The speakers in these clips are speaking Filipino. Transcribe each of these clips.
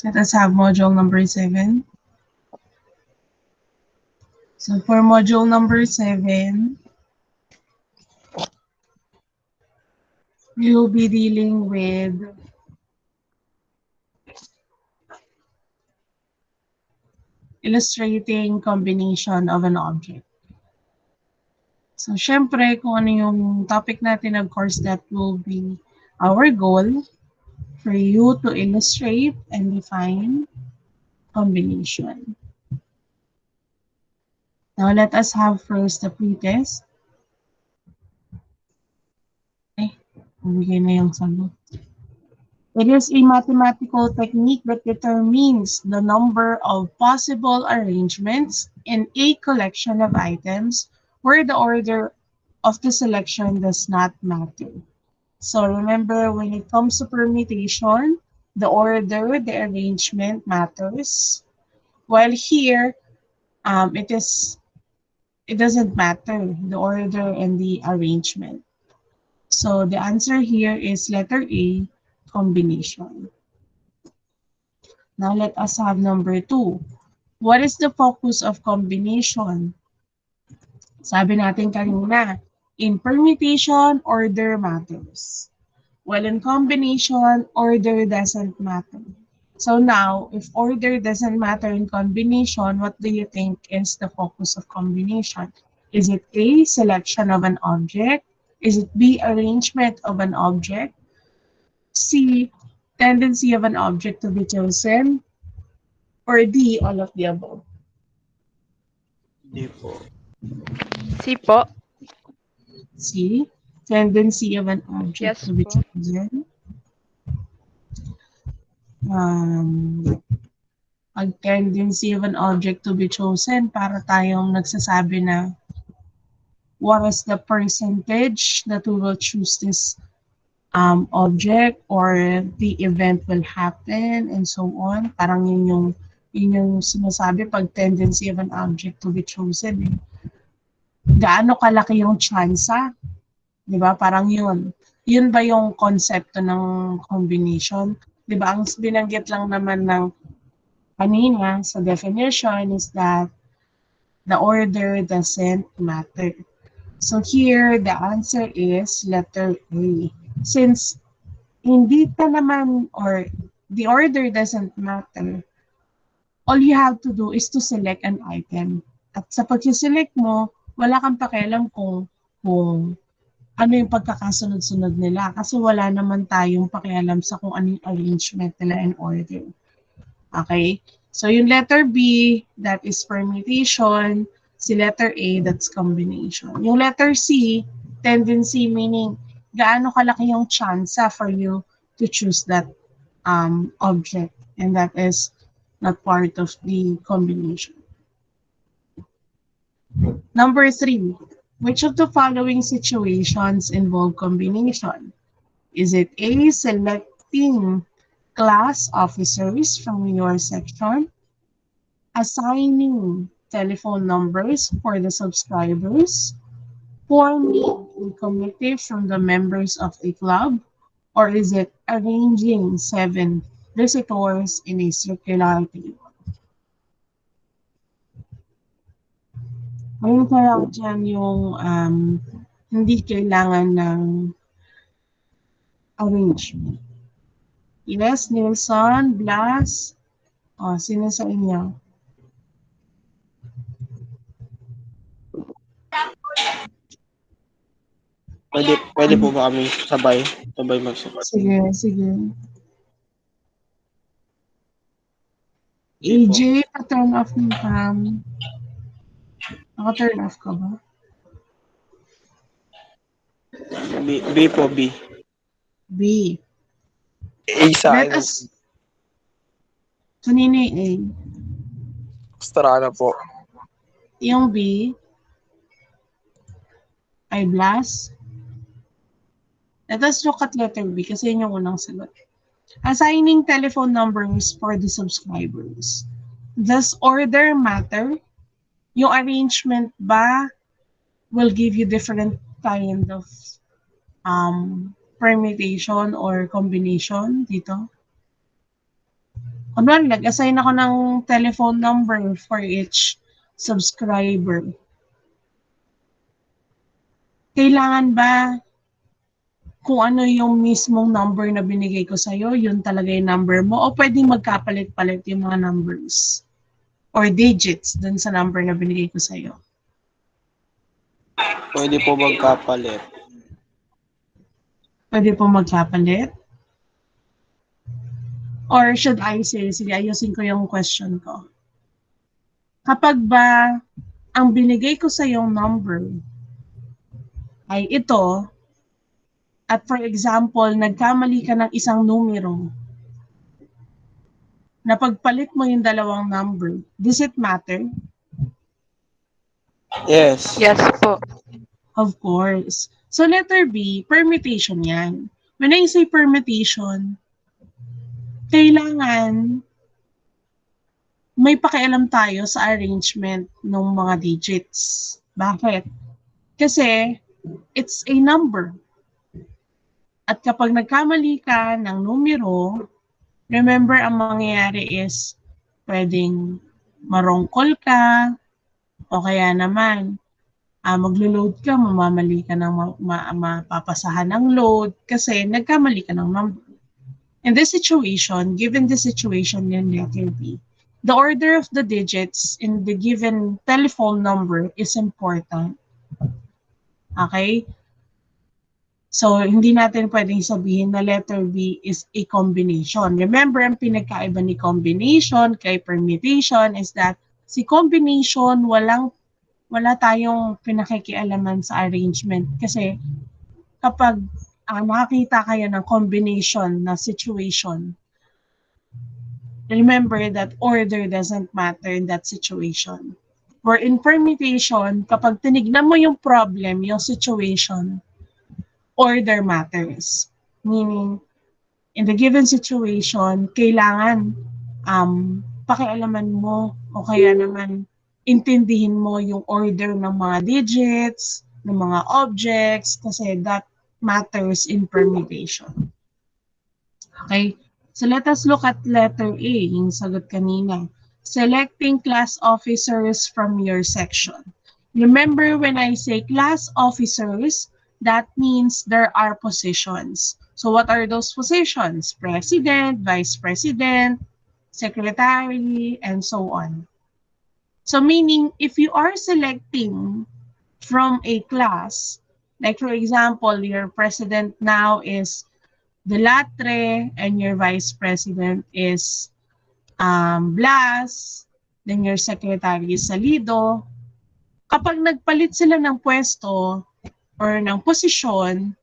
Let us have module number 7. So for module number 7, we will be dealing with illustrating combination of an object. So, syempre, kung ano yung topic natin, of course, that will be our goal for you to illustrate and define combination. Now, let us have first the pretest. Okay, bumigay na yung sagot. It is a mathematical technique that determines the number of possible arrangements in a collection of items where the order of the selection does not matter. So remember, when it comes to permutation, the order, the arrangement matters. While here, it doesn't matter, the order and the arrangement. So the answer here is letter A, combination. Now let us have number 2. What is the focus of combination? Sabi natin kanina, in permutation, order matters. While in combination, order doesn't matter. So now, if order doesn't matter in combination, what do you think is the focus of combination? Is it A, selection of an object? Is it B, arrangement of an object? C, tendency of an object to be chosen? Or D, all of the above? Di po. C po. C, tendency of an object Yes to be po. chosen. Ang tendency of an object to be chosen, para tayong nagsasabi na what is the percentage that we will choose this object or the event will happen and so on. Parang yun yung sinasabi pag tendency of an object to be chosen. Eh. Gaano kalaki yung tsansa? Di ba? Parang yun. Yun ba yung konsepto ng combination? Di ba? Ang binanggit lang naman ng kanina sa definition is that the order doesn't matter. So here, the answer is letter A. Since hindi ka naman or the order doesn't matter, all you have to do is to select an item. At sa pag-select mo, wala kang pakialam kung ano yung pagkakasunod-sunod nila kasi wala naman tayong pakialam sa kung ano yung arrangement nila in order. Okay? So yung letter B, that is permutation. Si letter A, that's combination. Yung letter C, tendency, meaning gaano kalaki yung chance for you to choose that object. And that is not part of the combination. Number 3, which of the following situations involve combination? Is it A, selecting class officers from your section, assigning telephone numbers for the subscribers, forming a committee from the members of a club, or is it arranging 7 visitors in a circular table? Ayun kaya dyan yung hindi kailangan ng arrangement. Yes, Nilsson, Blas. O, sino sa inyo? Pwede po ba kami sabay magsagot? Sige. AJ, pa-turn off ng cam. Naka-turn off ka ba? B po, B. B. A sa Let akin. us... Kanina yung A. Strana po. Yung B ay Blas. Let us look at letter B kasi yun yung unang sagot. Assigning telephone numbers for the subscribers. Does order matter? Yung arrangement ba will give you different kind of permutation or combination dito? Kunwari, nag-assign ako ng telephone number for each subscriber. Kailangan ba kung ano yung mismong number na binigay ko sa'yo, yun talaga yung number mo, o pwedeng magkapalit-palit yung mga numbers or digits dun sa number na binigay ko sa'yo? Pwede po magkapalit. Pwede po magkapalit? Or should I say, sige, ayusin ko yung question ko. Kapag ba ang binigay ko sa yung number ay ito, at for example, nagkamali ka ng isang numero, na pagpalit mo yung dalawang number, does it matter? Yes. Yes po. Of course. So letter B, permutation yan. When I say permutation, kailangan may pakialam tayo sa arrangement ng mga digits. Bakit? Kasi it's a number. At kapag nagkamali ka ng numero, remember ang mangyayari is pwedeng marongkol ka o kaya naman maglo-load ka, mamamali ka ng mapapasahan ng load kasi nagkamali ka ng number. In this situation, given the situation in letter B, the order of the digits in the given telephone number is important. Okay? So, hindi natin pwedeng sabihin na letter B is a combination. Remember, ang pinagkaiba ni combination kay permutation is that si combination, wala tayong pinakikialaman sa arrangement. Kasi kapag nakakita kayo ng combination na situation, remember that order doesn't matter in that situation. Where in permutation, kapag tinignan mo yung problem, yung situation, order matters. Meaning, in the given situation, kailangan pakialaman mo o kaya naman intindihin mo yung order ng mga digits, ng mga objects, kasi that matters in permutation. Okay? So let us look at letter A, yung sagot kanina. Selecting class officers from your section. Remember, when I say class officers, that means there are positions. So what are those positions? President, vice president, secretary, and so on. So meaning, if you are selecting from a class, like for example, your president now is Delatre and your vice president is Blas, then your secretary is Salido. Kapag nagpalit sila ng pwesto or ng posisyon,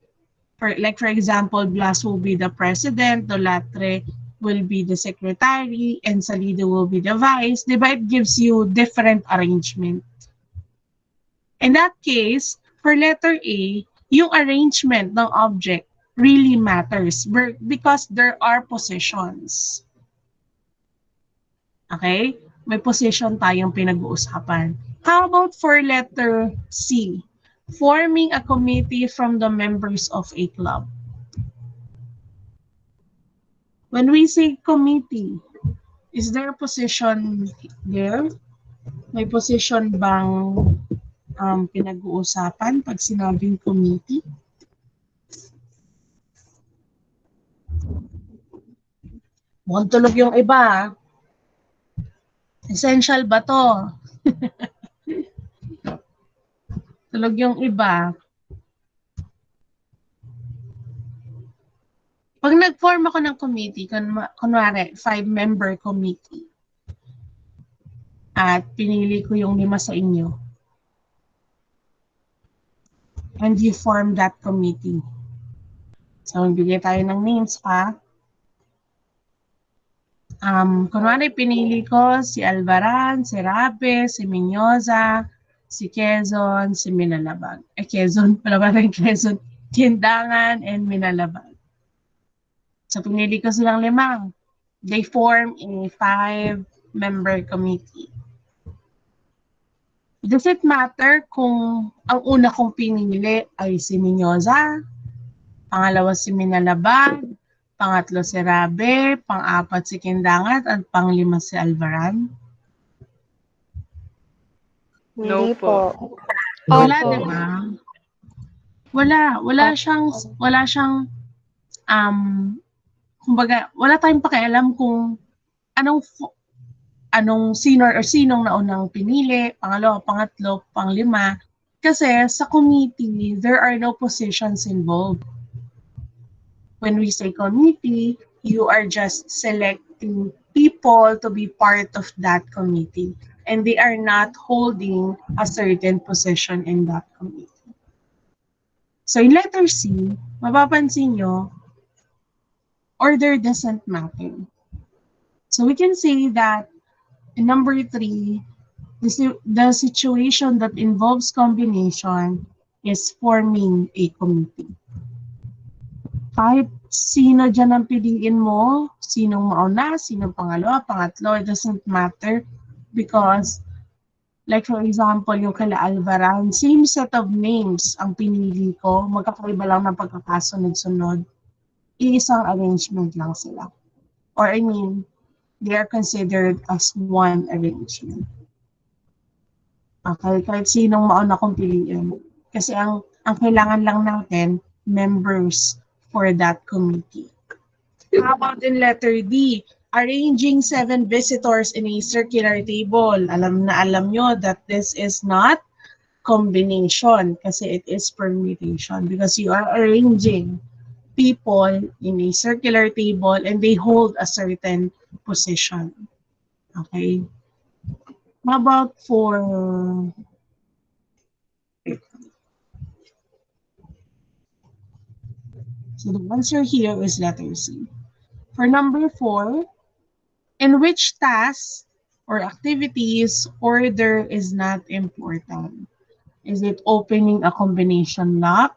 for example, Blas will be the president, Delatre will be the secretary, and Salido will be the vice, diba? It gives you different arrangement. In that case, for letter A, yung arrangement ng object really matters because there are positions. Okay? May position tayong pinag-uusapan. How about for letter C? Forming a committee from the members of a club. When we say committee, is there a position there? May position bang pinag-uusapan pag sinabing committee? Mukhang tulog yung iba. Essential ba to? Tulog yung iba. Pag nag-form ako ng committee, kunwari, 5-member committee, at pinili ko yung 5 sa inyo, and you form that committee. So, bigay tayo ng names, ha? Kunwari, pinili ko si Alvaran, si Rape, si Minyoza, si Quezon, si Minalabag. Quezon, pala ba rin Quezon? Tindangan and Minalabag. So, pinili ko silang 5. They form a 5-member committee. Does it matter kung ang una kong pinili ay si Minyoza, pangalawa si Minalabag, Pangatlo si Rabe, pang-apat si Kindangat, at pang-lima si Alvaran. No Hindi po. po. Wala, Opo. di ba? Wala siyang, um, kumbaga, wala tayong pakialam kung anong sinong naunang pinili, pangalawa, pangatlo, panglima. Kasi sa committee, there are no positions involved. When we say committee, you are just selecting people to be part of that committee. And they are not holding a certain position in that committee. So in letter C, mapapansin nyo, order doesn't matter. So we can say that in number 3, the situation that involves combination is forming a committee. Kahit sino dyan ang piliin mo, sinong mauna, sinong pangalawa, pangatlo, it doesn't matter because, like for example, yung kala Alvaran, same set of names ang pinili ko, magkakaiba lang ng pagkakasunod-sunod. Iisang arrangement lang sila. Or I mean, they are considered as one arrangement. Okay, kahit sinong mauna kong piliin. Kasi ang kailangan lang natin, members for that committee. How about in letter D? Arranging 7 visitors in a circular table. Alam nyo that this is not combination kasi it is permutation because you are arranging people in a circular table and they hold a certain position. Okay? How about for so the answer here is letter C. For number 4, in which tasks or activities order is not important? Is it opening a combination lock,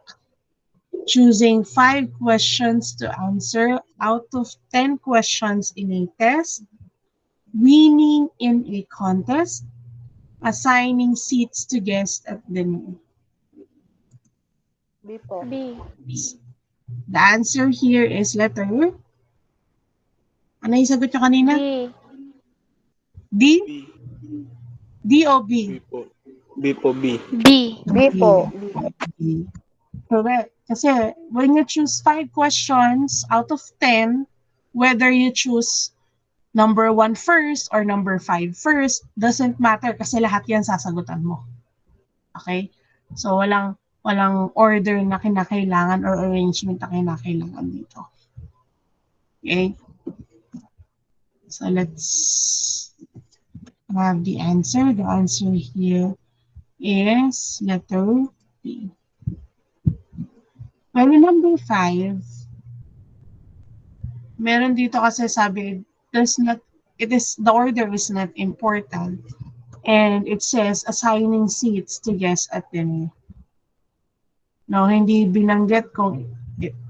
choosing 5 questions to answer out of 10 questions in a test, winning in a contest, assigning seats to guests at dinner? B po. B. The answer here is letter. Ano yung sagot nyo kanina? B. D? B. D o B? B po. B po, B. B. B po. B. Correct. Kasi when you choose 5 questions out of 10, whether you choose number 1 first or number 5 first, doesn't matter kasi lahat yan sasagutan mo. Okay? So walang order na kinakailangan or arrangement na kinakailangan dito. Okay? So let's have the answer. The answer here is letter B. Well, number 5, meron dito kasi sabi, the order is not important. And it says assigning seats to guests at dinner. No, hindi binanggit kung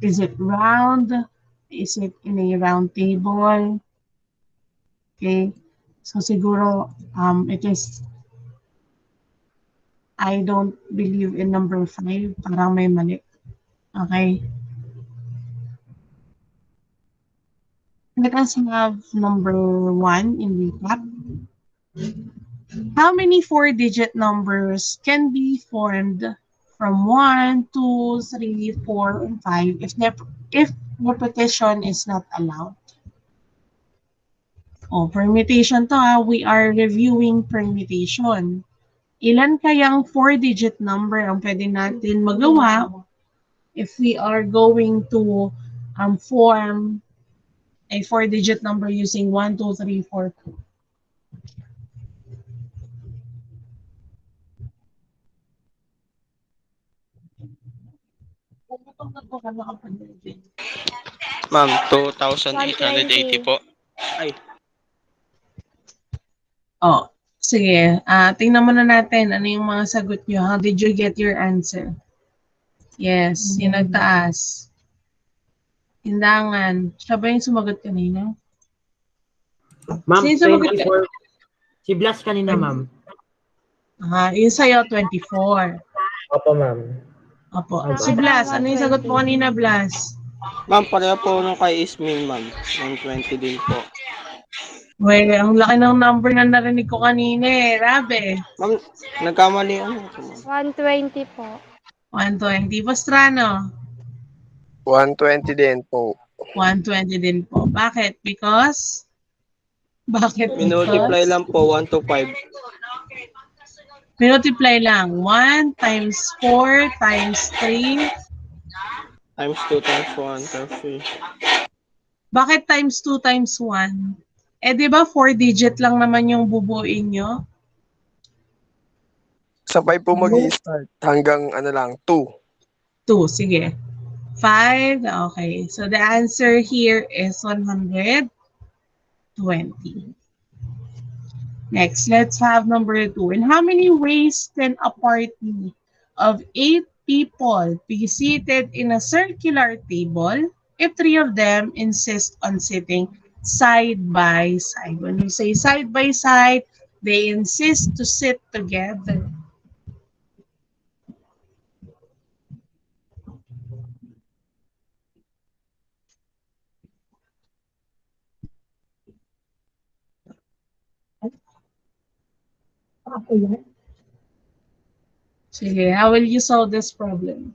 is it round, is it in a round table. Okay, so siguro it is, I don't believe in number 5, parang may mali. Okay. Let us have number 1 in recap. How many 4-digit numbers can be formed from 1, 2, 3, 4, and 5 if repetition is not allowed? Oh, permutation to ha. We are reviewing permutation. Ilan kayang 4-digit number ang pwede natin magawa if we are going to form a 4-digit number using 1, 2, 3, 4, 2? Ma'am, 2,880 po. Ay, Oh, sige. Tingnan muna natin ano yung mga sagot nyo. How did you get your answer? Yes, yung nagtaas. Tindangan. Siya ba yung sumagot kanina? Ma'am, Sino sumagot? 24. Si Blas kanina, ma'am. Yung sa'yo, 24. Opo, ma'am. Opo. Okay. Si Blas, ano yung sagot mo kanina, Blas? Ma'am, pareho po nung kay Ismin, ma'am. 120 din po. Well, ang laki ng number na narinig ko kanina eh. Rabe. Ma'am, nagkamali ano ito, ma'am? 120 po. 120. Pastrano. 120 din po. 120 din po. Bakit? Because? Bakit Minultiply because? lang po, 1 to 5. Multiply lang. 1 times 4 times 3. Times 2 times 1 times 3. Bakit times 2 times 1? Eh, di ba 4 digit lang naman yung bubuin nyo? Sabay po mag-i-start hanggang ano lang, 2. 2, sige. 5, okay. So the answer here is 120. Next, let's have number 2. In how many ways can a party of 8 people be seated in a circular table if 3 of them insist on sitting side by side? When we say side by side, they insist to sit together. Sige, how will you solve this problem?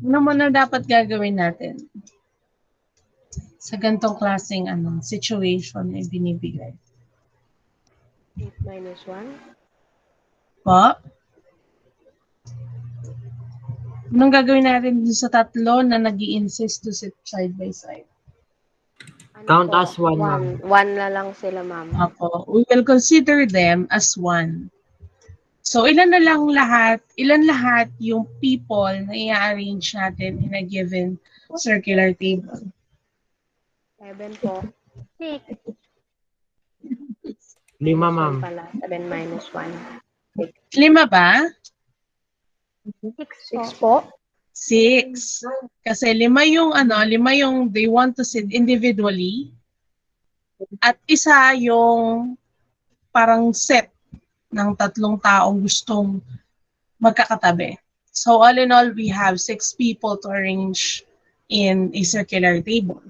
Ano muna dapat gagawin natin sa ganitong klaseng situation na binibigay? 8 minus 1. Po? Anong gagawin natin dun sa tatlo na nag-i-insist to sit side by side? Count as 1, ma'am. 1 na lang sila, ma'am. Ako, we will consider them as one. So, ilan lahat yung people na i-arrange natin in a given circular table? 7 po. 6. 5, ma'am. Pala. 7 minus 1. 5 ba? 6 po. 6. Kasi 5 yung they want to sit individually. At isa yung parang set ng tatlong taong gustong magkakatabi. So all in all, we have 6 people to arrange in a circular table.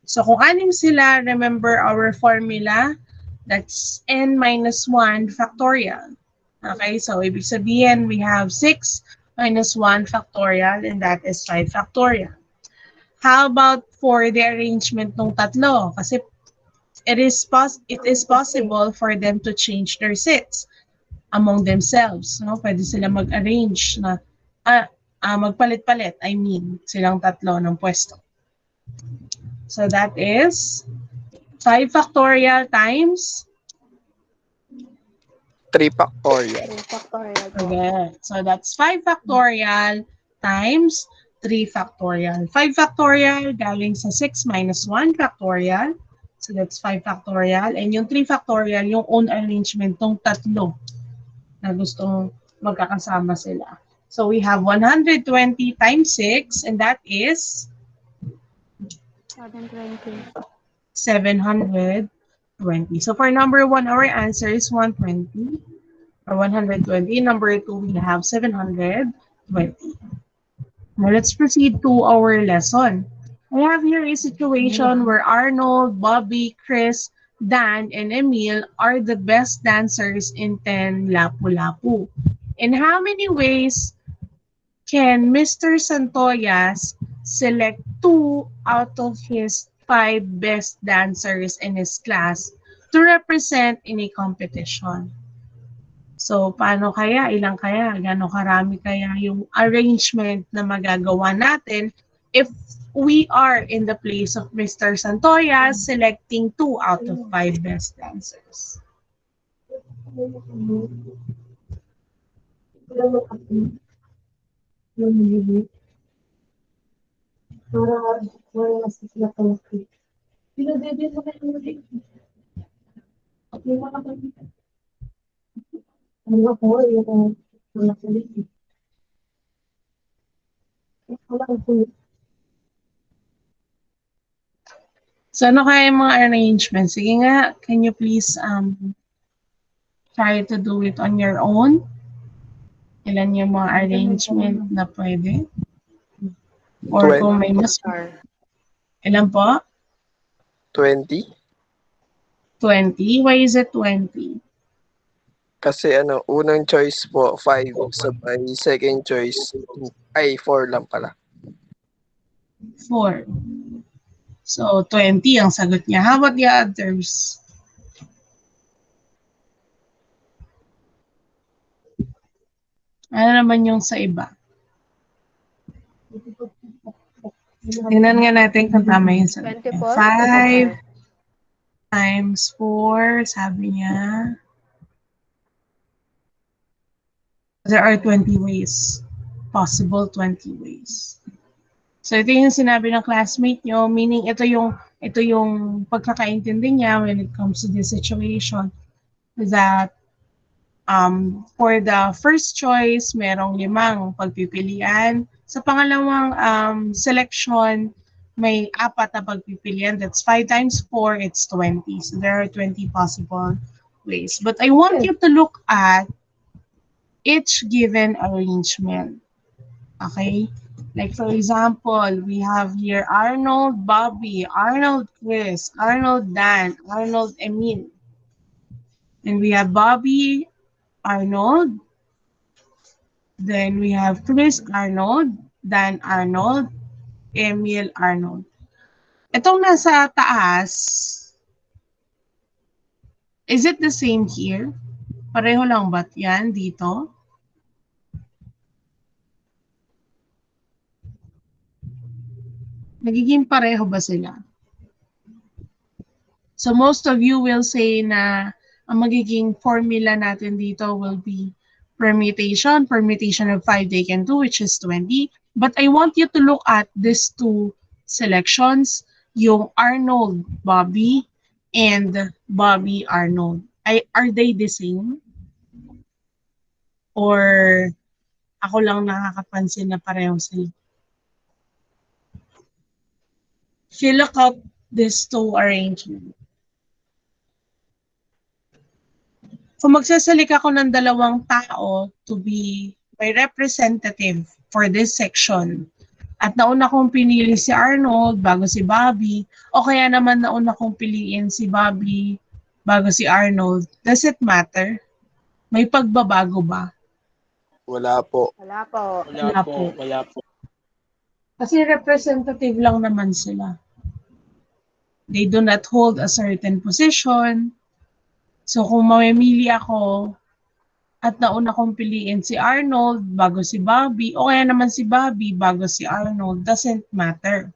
So kung 6 sila, remember our formula, that's n minus 1 factorial. Okay, so ibig sabihin, we have 6 minus 1 factorial, and that is 5 factorial. How about for the arrangement ng tatlo? Kasi it is possible for them to change their seats among themselves. No? Pwede sila mag-arrange na, magpalit-palit, silang tatlo ng pwesto. So that is 5 factorial times 3 factorial. 3 factorial po. Okay. So that's 5 factorial times 3 factorial. 5 factorial galing sa 6 minus 1 factorial. So that's 5 factorial. And yung 3 factorial, yung own arrangement ng tatlo na gustong magkakasama sila. So we have 120 times 6, and that is 720. 720. So for number 1, our answer is 120 or 120. Number 2, we have 720. Now let's proceed to our lesson. I have here a situation where Arnold, Bobby, Chris, Dan, and Emil are the best dancers in 10 Lapu-Lapu. In how many ways can Mr. Santoyas select 2 out of his 5 best dancers in his class to represent in a competition? So, paano kaya? Ilang kaya? Gano'ng karami kaya yung arrangement na magagawa natin if we are in the place of Mr. Santoyas selecting 2 out of 5 best dancers? So, ano kaya yung mga arrangements? Sige nga, can you please try to do it on your own? Ilan yung mga arrangement na pwede? Or 20. kung may mas... Star. Ilan po? 20. 20? Why is it 20? Kasi unang choice po, 5. Sabay, second choice, ay, 4 lang pala. 4. So, 20 ang sagot niya. How about the others? Ano naman yung sa iba? Tingnan nga natin kung tama yung sagot 20 niya. po? 5 times 4, sabi niya. There are 20 ways. Possible 20 ways. So, ito yung sinabi ng classmate nyo, meaning ito yung pagkakaintindi niya when it comes to this situation, that for the first choice, merong 5 pagpipilian. Sa pangalawang selection, may 4 na pagpipilian. That's 5 times 4, it's 20. So there are 20 possible ways. But I want you to look at each given arrangement. Okay? Like for example, we have here Arnold, Bobby, Arnold, Chris, Arnold, Dan, Arnold, Emil. And we have Bobby, Arnold. Then we have Chris, Arnold, Dan, Arnold, Emil, Arnold. Itong nasa taas, is it the same here? Pareho lang ba yan dito? Nagiging pareho ba sila? So most of you will say na ang magiging formula natin dito will be permutation. Permutation of 5 they can do, which is 20. But I want you to look at these 2 selections, yung Arnold Bobby and Bobby Arnold. Are they the same? Or ako lang nakakapansin na pareho sila? If you look up these 2 arrangements, kung magsasalik ako ng dalawang tao to be my representative for this section, at nauna kong pinili si Arnold bago si Bobby, o kaya naman nauna kong piliin si Bobby bago si Arnold, does it matter? May pagbabago ba? Wala po. Wala po. Wala po. Wala po. Kasi representative lang naman sila. They do not hold a certain position. So kung mamimili ako at nauna kong piliin si Arnold bago si Bobby, o kaya naman si Bobby bago si Arnold, doesn't matter.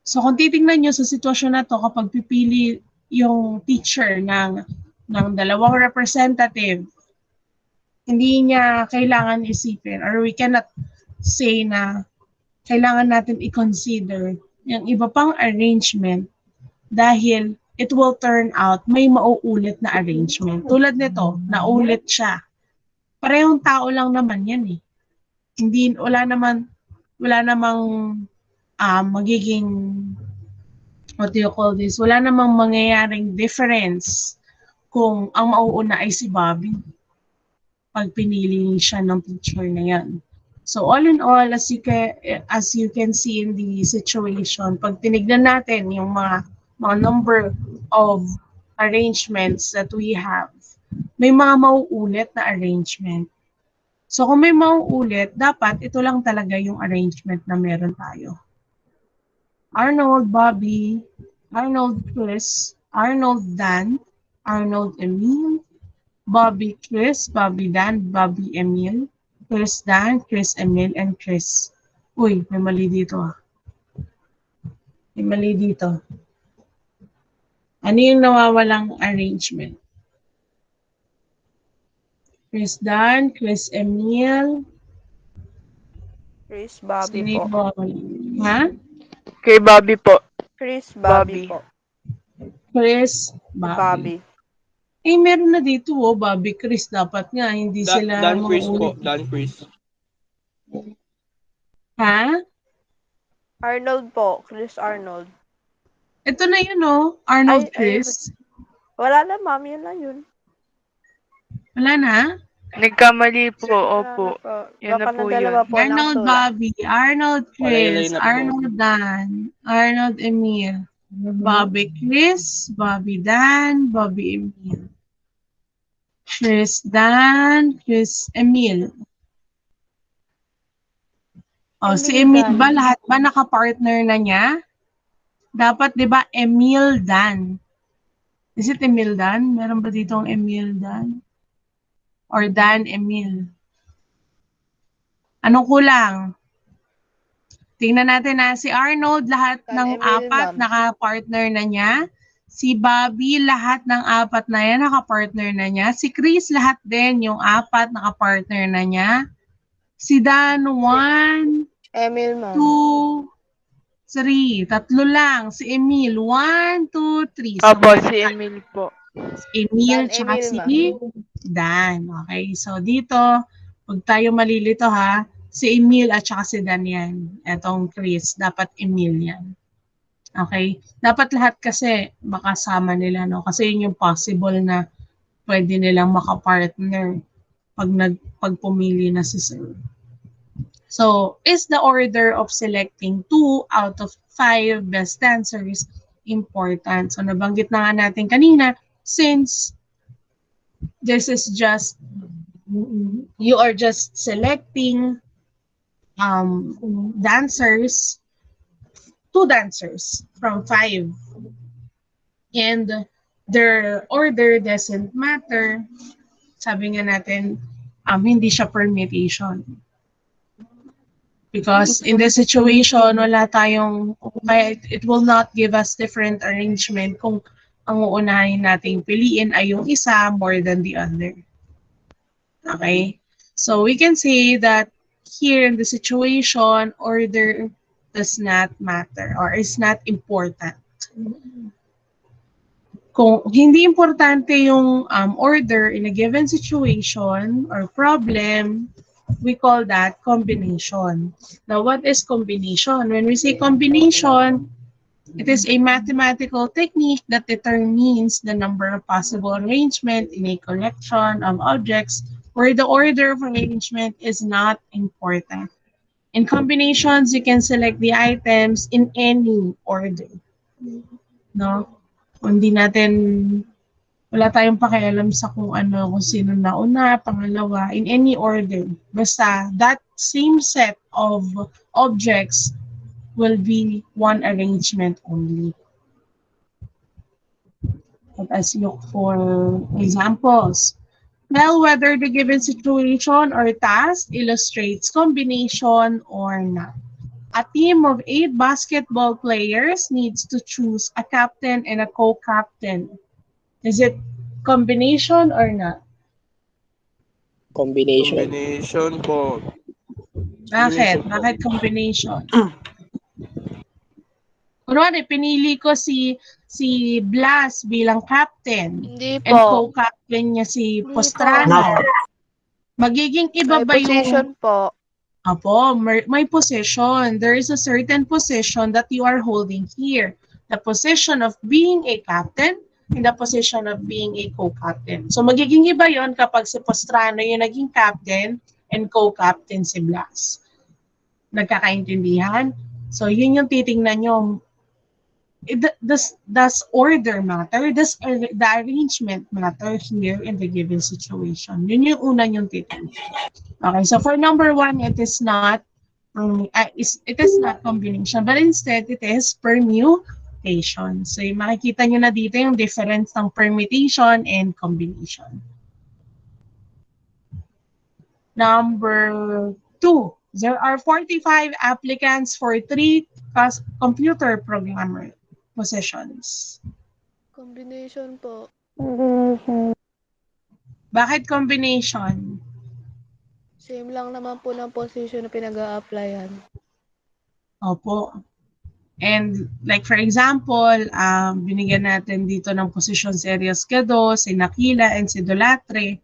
So kung titingnan nyo sa sitwasyon na to, kapag pipili yung teacher ng dalawang representative, hindi niya kailangan isipin, or we cannot say na kailangan natin i-consider yung iba pang arrangement dahil it will turn out may mauulit na arrangement. Tulad nito, naulit siya. Parehong tao lang naman yan eh. Hindi, wala namang magiging, what do you call this? Wala namang mangyayaring difference kung ang mauuna ay si Bobby pag pinili siya ng teacher na yan. So all in all, as you can see in the situation, pag tinignan natin yung mga number of arrangements that we have, may mga mauulit na arrangement. So kung may mauulit, dapat ito lang talaga yung arrangement na meron tayo. Arnold, Bobby, Arnold, Chris, Arnold, Dan, Arnold, Emil, Bobby, Chris, Bobby, Dan, Bobby, Emil, Chris, Dan, Chris, Emil, and Chris. Uy, may mali dito ah. May mali dito. Ano yung nawawalang arrangement? Chris, Dan, Chris, Emil. Chris, Bobby Sino po. yung nawawala? Ha? Kay Bobby po. Chris, Bobby po. Chris, Bobby. Eh, meron na dito, Bobby, Chris. Dapat nga, hindi sila Dan Chris po. mauulit. Dan Chris. Ha? Arnold po. Chris Arnold. Ito na yun, Arnold Ay, Chris. Wala na, ma'am. Yun lang yun. Wala na? Nagkamali po, Wala opo. na po. Yun na Baka po na dalawa yun. po Arnold nakasulat. Bobby, Arnold Walay-lay Chris, na po. Arnold Dan, Arnold Emil, Bobby Chris, Bobby Dan, Bobby Emil. Chris Dan, Chris Emil. Si Emil Dan. ba, lahat ba naka-partner na niya? Dapat, di ba, Emil Dan. Is it Emil Dan? Meron ba ditong Emil Dan? Or Dan Emil? Anong kulang? Tingnan natin na si Arnold, lahat Dan ng Emil, apat ma'am. naka-partner na niya. Si Bobby, lahat ng apat na yan naka-partner na niya. Si Chris, lahat din yung apat naka-partner na niya. Si Dan, 1, Emil, ma'am. 2, 3. Tatlo lang. Si Emil, 1, 2, 3. Opo, si Emil po. Emil, Dan tsaka Emil, si ma'am. Dan. Okay, so dito, pag tayo malilito ha, si Emil at tsaka si Dan yan. Etong Chris, dapat Emil yan. Okay? Dapat lahat kasi makasama nila, no? Kasi yun yung possible na pwede nilang makapartner pag pumili na si Sir. So, is the order of selecting 2 out of 5 best answers important? So, nabanggit na nga natin kanina, since this is just, you are just selecting dancers, 2 dancers from 5. And their order doesn't matter. Sabi nga natin, hindi siya permutation. Because in this situation, wala tayong, it will not give us different arrangement kung ang uunahin nating piliin ay yung isa more than the other. Okay? So we can say that here in the situation, order does not matter or is not important. Kung hindi importante yung order in a given situation or problem, we call that combination. Now, what is combination? When we say combination, it is a mathematical technique that determines the number of possible arrangement in a collection of objects where the order of arrangement is not important. In combinations, you can select the items in any order. No? Hindi natin, wala tayong pakialam sa kung sino nauna, pangalawa, in any order. Basta, that same set of objects will be one arrangement only. Let us look for examples. Tell whether the given situation or task illustrates combination or not. A team of 8 basketball players needs to choose a captain and a co-captain. Is it combination or not? Combination. Combination po. Bakit? Bakit combination? Kunwari, pinili ko si Blas bilang captain. Hindi And po. co-captain niya si Hindi Postrano. Magiging iba May ba yung... position po. Apo, may position. There is a certain position that you are holding here. The position of being a captain and the position of being a co-captain. So magiging iba yon kapag si Postrano yung naging captain and co-captain si Blas. Nagkakaintindihan? So yun yung titingnan nyo. Does order matter? Does the arrangement matter here in the given situation? Yun yung una yung titingnan. Okay, so for number 1, it is not combination, but instead it is permutation. So makikita nyo na dito yung difference ng permutation and combination. Number 2, there are 45 applicants for 3 computer programmer positions. Combination po. Bakit combination? Same lang naman po ng position na pinag-a-applyan. Opo. And like for example, binigyan natin dito ng posisyon si Ariascado, si Nakila, and si Dolatre.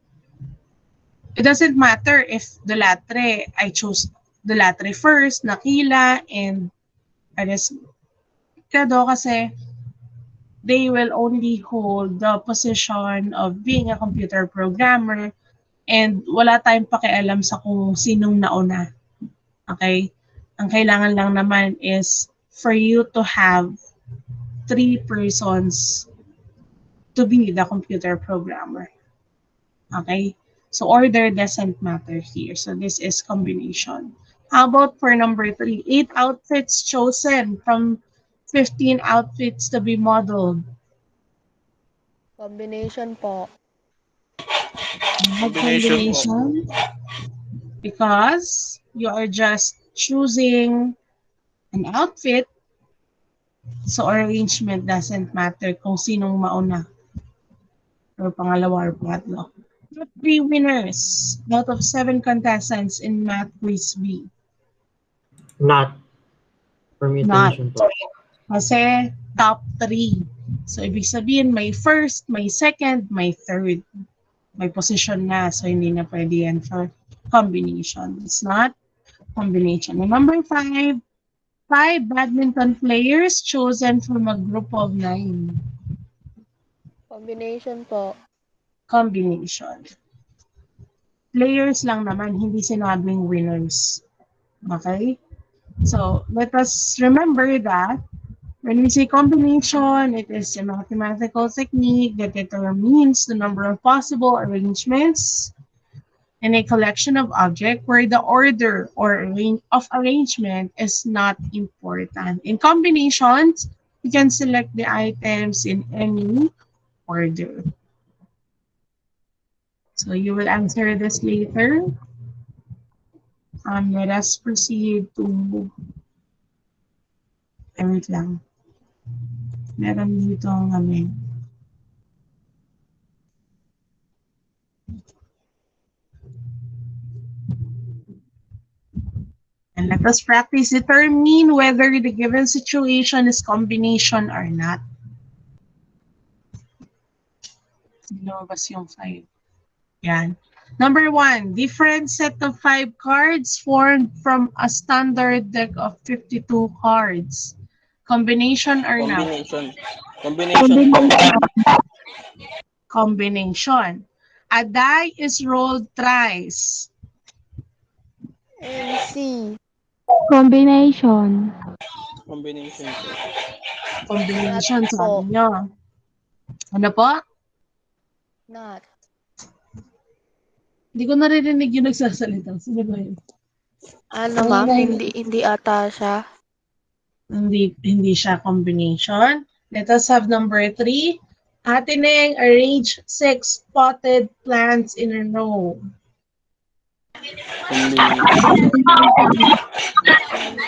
It doesn't matter if Dolatre, I chose Dolatre first, Nakila, and Ariascado kasi they will only hold the position of being a computer programmer and wala tayong pakialam sa kung sinong nauna. Okay? Ang kailangan lang naman is for you to have 3 persons to be the computer programmer. Okay? So order doesn't matter here. So this is combination. How about for number 3? 8 outfits chosen from 15 outfits to be modeled. Combination po. Combination because you are just choosing an outfit, so arrangement doesn't matter kung sinong mauna or pangalawa or pangatlo. The 3 winners out of 7 contestants in Math Quiz B. Not. Permutation po. Kasi top 3. So ibig sabihin may first, may second, may third. May position na, so hindi na pwede yan for combination. It's not combination. And number 5 badminton players chosen from a group of 9. Combination po. Combination. Players lang naman, hindi sinabing winners. Okay? So, let us remember that when we say combination, it is a mathematical technique that determines the number of possible arrangements in a collection of objects where the order or of arrangement is not important. In combinations, you can select the items in any order. So you will answer this later. Let us proceed to... wait lang. Meron dito ng and let us practice determine whether the given situation is combination or not. Lumabas yung 5. Yan. Number 1, different set of 5 cards formed from a standard deck of 52 cards. Combination or not? Combination po. Combination. A die is rolled thrice. NC. Combination. Combination po. Combination, Not po. sabi nyo. Ano po? Not. Hindi ko naririnig yung nagsasalita. Sino ba yun? Ano ma'am? Hindi ata siya. Hindi siya combination. Let us have number 3. Ate Neng, arrange 6 potted plants in a row.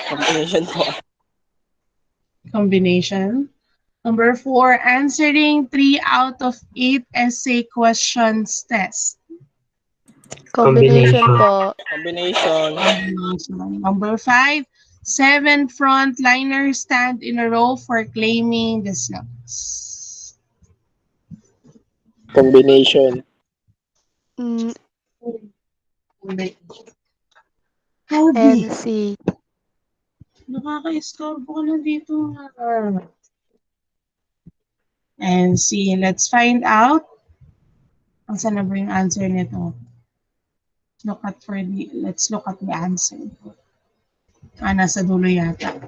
Combination po. Combination. Number 4, answering 3 out of 8 essay questions test. Combination po. Combination. Number 5, 7 frontliners stand in a row for claiming the slots. Combination. NC. Nakaka-istorbo ka na dito. And see, let's find out. Saan na ba yung answer nito? Let's look at the answer. Nasa dulo yata.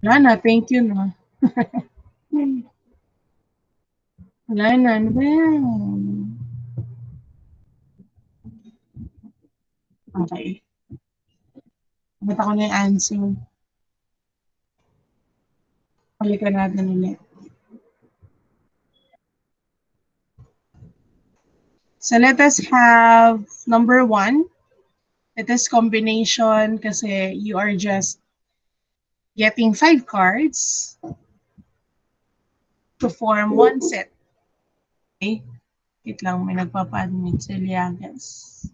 Wala na, thank you na. Wala na, ano ba yan? Okay. Ba't ako na yung answer? Balikan natin ulit. So let us have number 1. It is combination kasi you are just getting 5 cards to form 1 set. Okay? Wait lang, may nagpapadmit sa Liagas.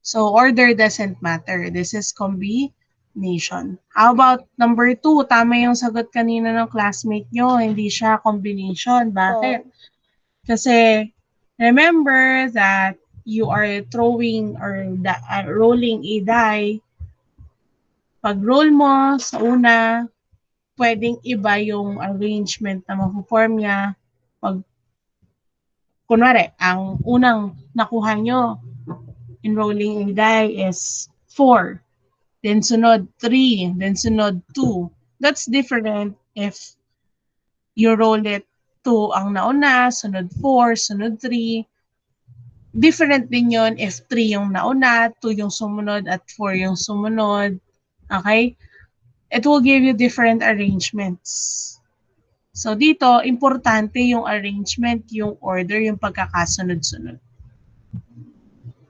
So order doesn't matter. This is combination. How about number 2? Tama yung sagot kanina ng classmate nyo. Hindi siya combination. Bakit? Kasi remember that you are throwing or rolling a die. Pag roll mo sa una, pwedeng iba yung arrangement na mapuform niya. Pag, kunwari, ang unang nakuha nyo in rolling a die is 4. Then sunod 3. Then sunod 2. That's different if you roll it 2 ang nauna, sunod 4, sunod 3. Different din yun if 3 yung nauna, 2 yung sumunod, at 4 yung sumunod. Okay? It will give you different arrangements. So dito, importante yung arrangement, yung order, yung pagkakasunod-sunod.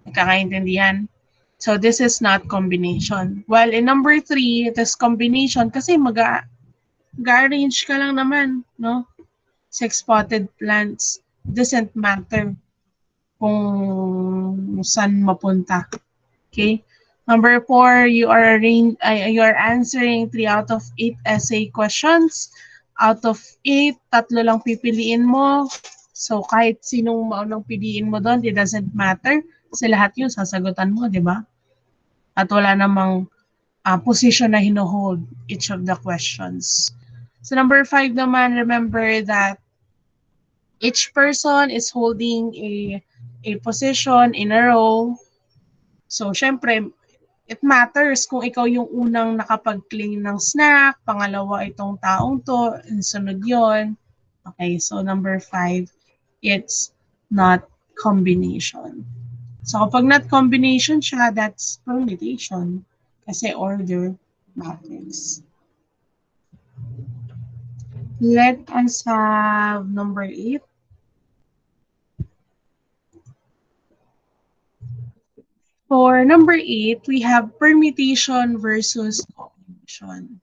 Nagkakaintindihan? So this is not combination. While in number 3, it is combination kasi mag-arrange ka lang naman, no? Six-spotted plants. Doesn't matter kung saan mapunta. Okay? Number 4, you are answering 3 out of 8 essay questions. Out of 8, 3 lang pipiliin mo. So kahit sinong maunang piliin mo doon, it doesn't matter. Kasi lahat yun sasagutan mo, di ba? At wala namang position na hinohold each of the questions. So number 5 naman, remember that each person is holding a position in a row. So syempre, it matters kung ikaw yung unang nakapag-claim ng snack, pangalawa itong taong to, and sunod yun. Okay, so number 5, it's not combination. So kapag not combination siya, that's permutation. Kasi order matters. Let us have number 8. For number 8, we have permutation versus combination.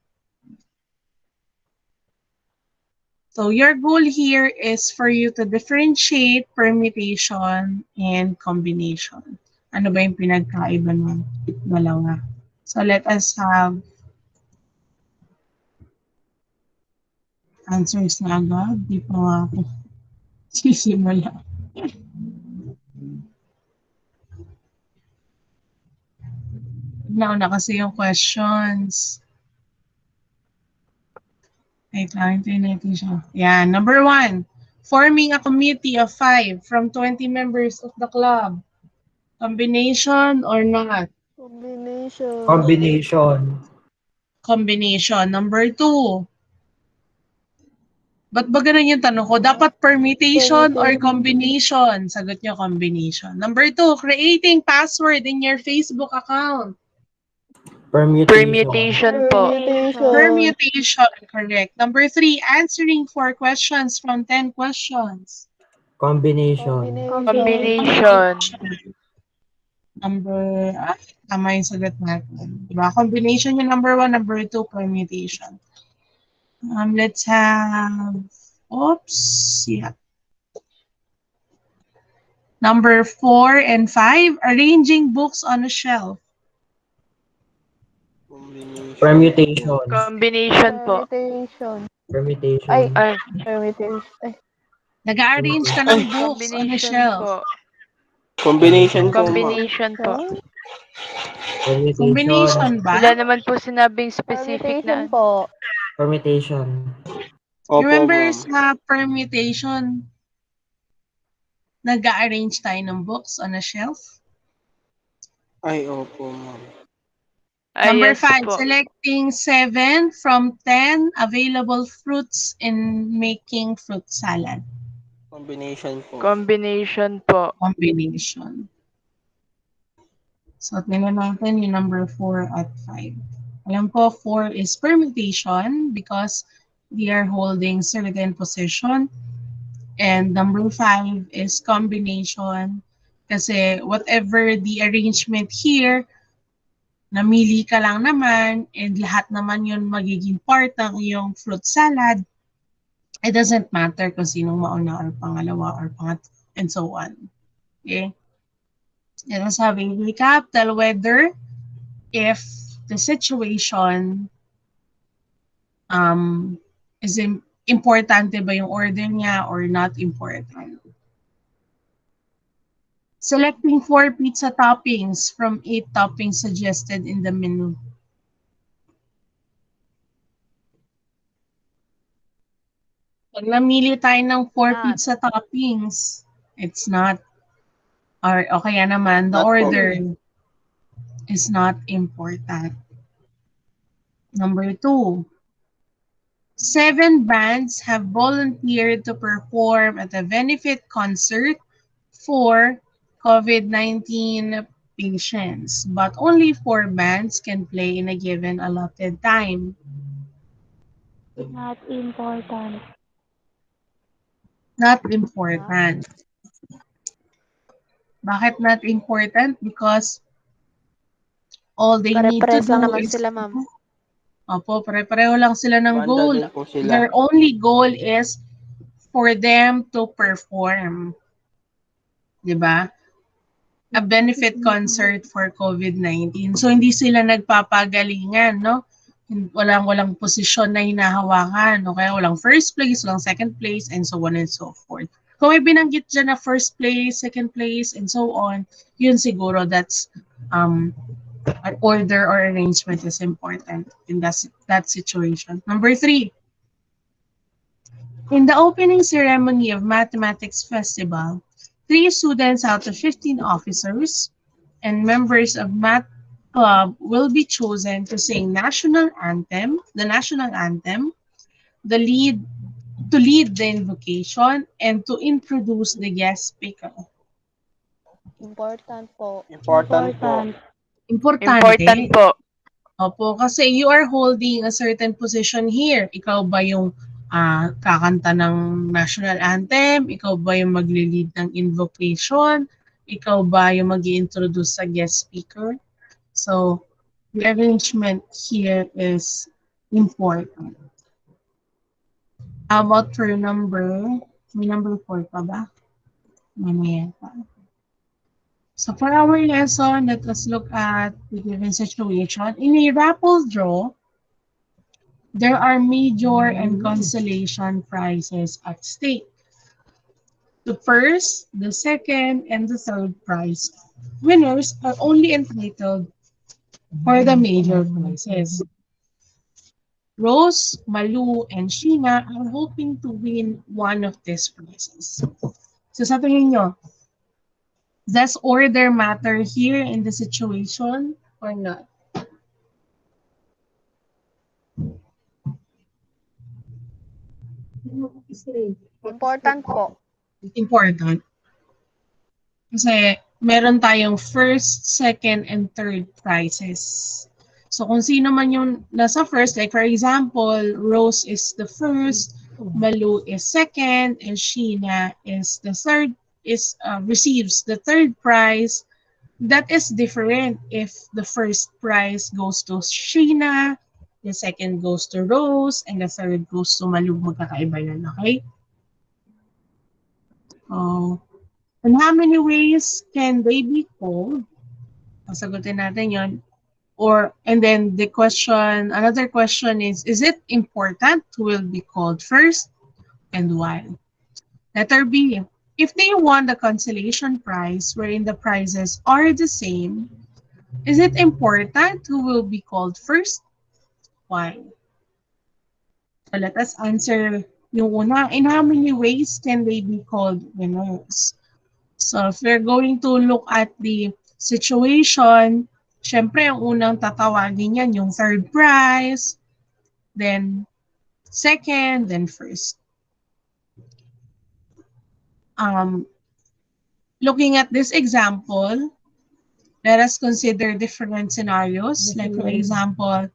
So your goal here is for you to differentiate permutation and combination. Ano ba yung pinagkaiba ng dalawa? So let us have answers na agad. Di pa nga ako sisimula. Nauna kasi yung questions. Wait lang, hintayin natin siya. Yan, number 1. Forming a committee of 5 from 20 members of the club. Combination or not? Combination. Combination. Combination. Number 2. Ba't ba ganun yung tanong ko? Dapat permutation or combination? Sagot nyo, combination. Number 2, creating password in your Facebook account. Permutation po. Permutation, correct. Number 3, answering 4 questions from 10 questions. Combination. Combination. Tama yung sagot natin. Diba? Combination yung number 1, number 2, permutation. Let's have, Number 4 and 5, arranging books on a shelf. Permutation. Combination po. Permutation. Ay, Permutation. Nag-arrange ka ng books on a combination shelf. po. Combination po, ma'am. Combination po. Combination ba? Wala naman po sinabing specific na. po. Permutation. Opo, Remember ma'am. sa permutation, nag-arrange tayo ng books on a shelf? Ay, opo, ma'am. Ay, Number yes 5, po. selecting 7 from 10 available fruits in making fruit salad. Combination po. Combination po. Combination. So, tingnan natin yung number 4 at 5. Alam ko, 4 is permutation because they are holding certain position. And number 5 is combination kasi whatever the arrangement here, namili ka lang naman and lahat naman yun magiging part ng iyong fruit salad. It doesn't matter kung sinong mauna or pangalawa or pangatlo and so on. Okay? Let us have a recap. Tell whether if the situation is importante ba yung order niya or not important. Selecting 4 pizza toppings from 8 toppings suggested in the menu. Pag namili tayo ng 4 pizza toppings, it's not, or o kaya naman, the Not po. order is not important. Number 2, 7 bands have volunteered to perform at a benefit concert for COVID-19 patients, but only 4 bands can play in a given allotted time. Not important. Not important. Bakit not important? Because all they need to Pare-pares lang do naman is sila, ma'am. Opo, pare-pareho lang sila ng Banda goal. din po sila. Their only goal is for them to perform. Diba? A benefit concert for COVID-19. So, hindi sila nagpapagalingan, no? Walang posisyon na hinahawakan. Okay? Walang first place, walang second place, and so on and so forth. Kung may binanggit dyan na first place, second place, and so on, yun siguro that's an order or arrangement is important in that situation. Number 3, in the opening ceremony of Mathematics Festival, 3 students out of 15 officers and members of Math Club will be chosen to sing the national anthem, the lead to lead the invocation, and to introduce the guest speaker. Important po. Important po. Importante. Important po. Opo, kasi you are holding a certain position here. Ikaw ba yung kakanta ng national anthem? Ikaw ba yung magli-lead ng invocation? Ikaw ba yung mag-i-introduce sa guest speaker? So, the arrangement here is important. How about for may number 4 pa ba? Mamaya pa. So for our lesson, let us look at the given situation. In a raffle draw, there are major and consolation prizes at stake. The first, the second, and the third prize winners are only entitled for the major prizes. Rose, Malu, and Sheena are hoping to win one of these prizes. So sa tingin nyo, does order matter here in the situation or not? Important po. Important. Kasi meron tayong first, second, and third prizes. So kung sino man yung nasa first, like for example, Rose is the first, Malu is second, and Sheena is the third, receives the third prize. That is different if the first prize goes to Sheena, the second goes to Rose, and the third goes to Malu. Magkakaiba yan, okay? In how many ways can they be called? Pasagutin natin yon. And then the question, another question is it important who will be called first and why? Letter B, if they won the consolation prize wherein the prizes are the same, is it important who will be called first? Why? So let us answer yung una. In how many ways can they be called winners? So if we're going to look at the situation, syempre ang unang tatawagin yan yung third prize, then second, then first. Looking at this example, let us consider different scenarios. Like for example,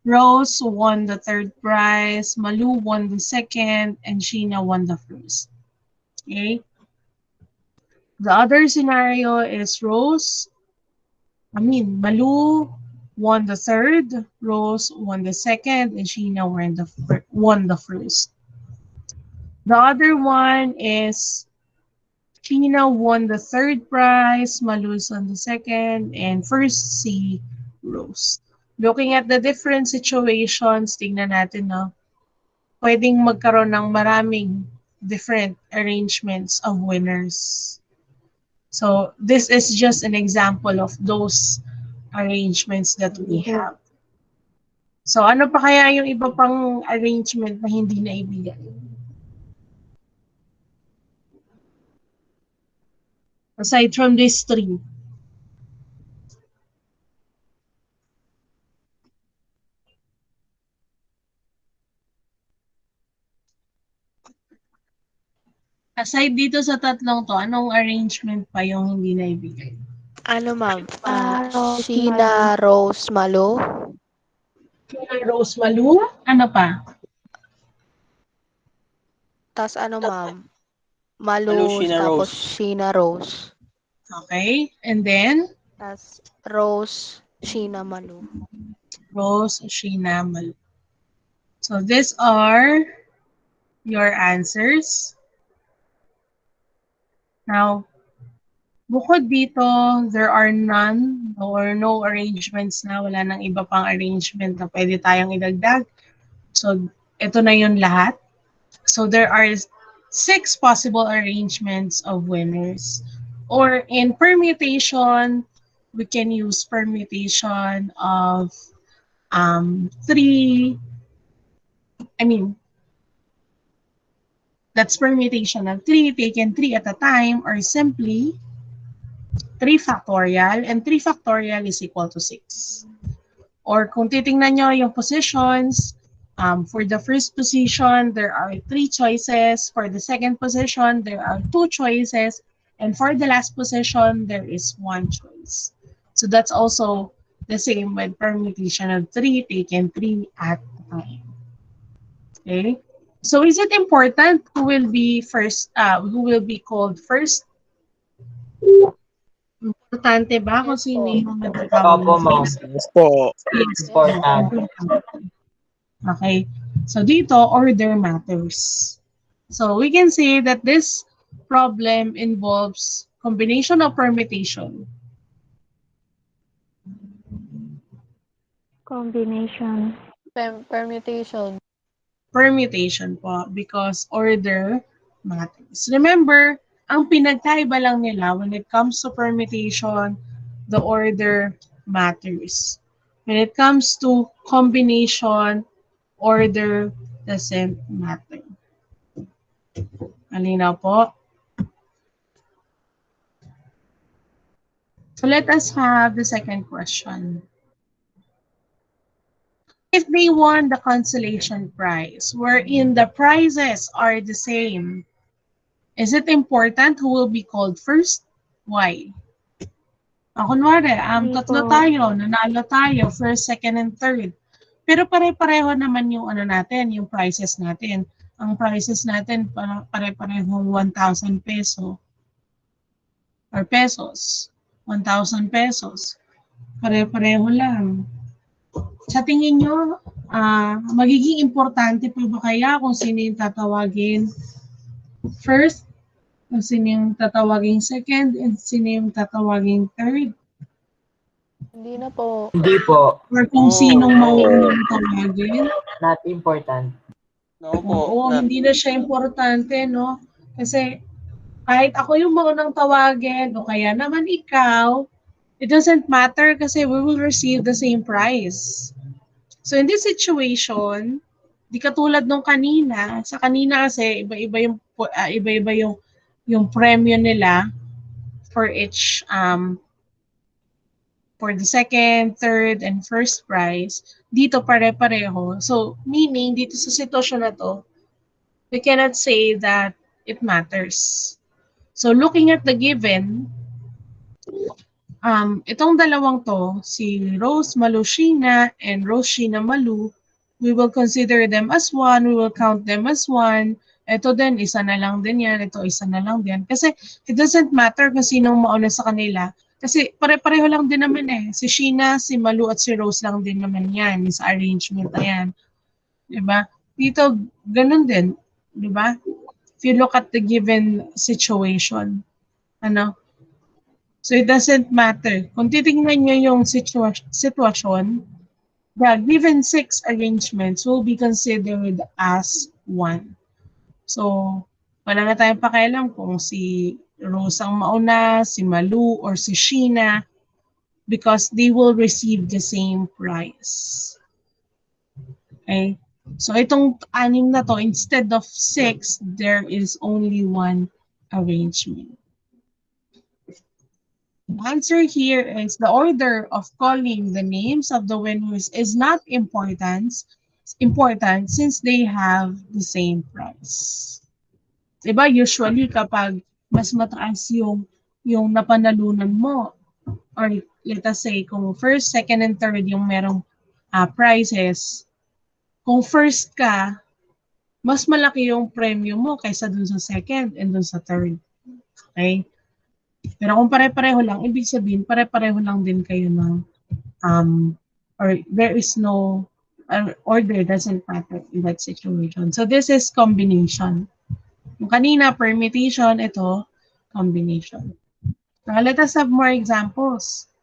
Rose won the third prize, Malu won the second, and Sheena won the first. Okay? The other scenario is Malu won the third, Rose won the second, and Sheena won the first. The other one is Sheena won the third prize, Malu's on the second, and first si Rose. Looking at the different situations, tingnan natin, no? Pwedeng magkaroon ng maraming different arrangements of winners. So this is just an example of those arrangements that we have. So ano pa kaya yung iba pang arrangement na hindi na ibigay? Aside from these three. Aside dito sa tatlong to, anong arrangement pa yung hindi na ibigay? Ano, ma'am? Rose, Sheena, Rose, Malo. Sheena, Rose, Malu? Ano pa? Tas ano, ma'am? Malo, Malo, Sheena, tapos Rose. Sheena, Rose. Okay. And then, Tas Rose, Sheena, Malo. Rose, Sheena, Malu. So these are your answers. Now, bukod dito, there are none or no arrangements na. Wala nang iba pang arrangement na pwede tayong idagdag. So, ito na yun lahat. So, there are 6 possible arrangements of winners. Or in permutation, we can use permutation of 3. That's permutation of 3 taken 3 at a time, or simply 3 factorial, and 3 factorial is equal to 6. Or kung titingnan nyo yung positions, for the first position, there are 3 choices. For the second position, there are 2 choices. And for the last position, there is 1 choice. So that's also the same with permutation of 3 taken 3 at a time. Okay? So is it important who will be first, who will be called first? Importante ba kung Yes sino po. yung nagtatawag Opo, ng ma'am. first? Yes po. Yes. Important. Okay. So dito, order matters. So we can say that this problem involves combination of permutation. combination, Permutation. Permutation po, because order matters. Remember, ang pinagkaiba lang nila when it comes to permutation, the order matters. When it comes to combination, order doesn't matter. Malinaw po? So let us have the second question. If they won the consolation prize, wherein the prizes are the same, is it important who will be called first? Why? Kunwari, tatlo tayo, nanalo tayo, first, second, and third. Pero pare-pareho naman yung natin, yung prizes natin. Ang prizes natin, pare-parehong 1,000 peso. Or pesos. 1,000 pesos. Pare-pareho lang. Sa tingin nyo, magiging importante pa ba kaya kung sino yung tatawagin first, kung sino yung tatawagin second, and sino yung tatawagin third? Hindi na po. Hindi po. Or kung sinong mauunang tawagin? Not important. No po. Oo, hindi na siya importante, no? Kasi kahit ako yung maunang tawagin, o kaya naman ikaw, it doesn't matter kasi we will receive the same prize. So in this situation, di katulad nung kanina, sa kanina kasi iba-iba yung premyo nila for each for the second, third, and first prize. Dito pare-pareho. So meaning dito sa sitwasyon na to, we cannot say that it matters. So looking at the given, itong dalawang to, si Rose Malushina and Rose Shina Malu, we will consider them as one, we will count them as one. Ito din, isa na lang din yan, ito isa na lang din. Kasi it doesn't matter kung sinong mauna sa kanila. Kasi pare-pareho lang din naman eh. Si Shina, si Malu at si Rose lang din naman yan, sa arrangement na yan. Diba? Dito, ganun din. Diba? If you look at the given situation. Ano? So it doesn't matter. Kung titingnan nyo yung sitwasyon, the given 6 arrangements will be considered as 1. So, wala na tayong pakialam kung si Rose ang mauna, si Malu, or si Sheena because they will receive the same prize. Okay? So, itong 6 na to, instead of 6, there is only 1 arrangement. The answer here is the order of calling the names of the winners is not important since they have the same price. Diba, usually kapag mas mataas yung napanalunan mo, or let us say, kung first, second, and third yung merong prizes, kung first ka, mas malaki yung premium mo kaysa dun sa second and dun sa third. Okay? Pero kung pare-pareho lang, ibig sabihin, pare-pareho lang din kayo ng, or there is no, order doesn't matter in that situation. So this is combination. Yung kanina, permutation, ito, combination. Now, let us have more examples.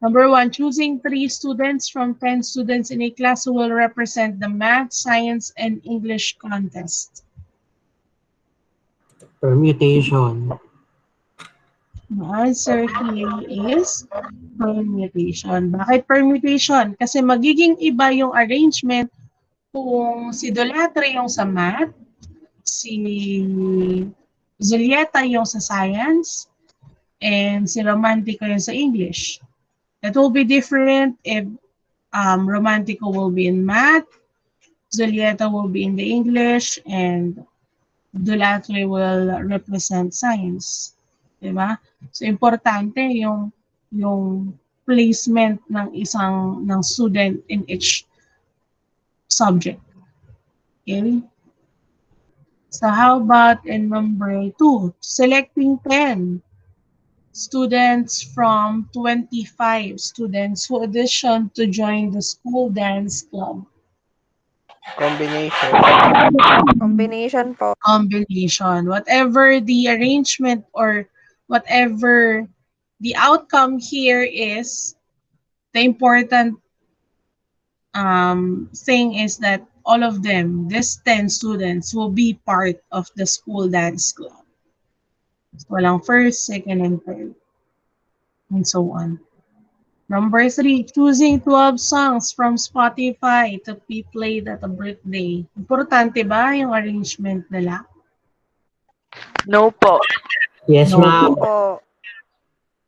Number 1, choosing 3 students from 10 students in a class who will represent the math, science, and English contest. Permutation. The answer here is permutation. Bakit permutation? Kasi magiging iba yung arrangement kung si Dolatre yung sa math, si Julieta yung sa science, and si Romantico yung sa English. That will be different if Romantico will be in math, Julieta will be in the English, and Dolatre will represent science. Diba? So, importante yung placement ng student in each subject. Okay? So, how about in number 2? Selecting 10 students from 25 students who auditioned to join the school dance club. Combination. Combination po. Combination. Whatever the arrangement or whatever the outcome here is, the important thing is that all of them, these 10 students, will be part of the school dance club. So, walang first, second, and third, and so on. Number 3, choosing 12 songs from Spotify to be played at a birthday. Importante ba yung arrangement nila? No po. Yes, No. ma'am. Po.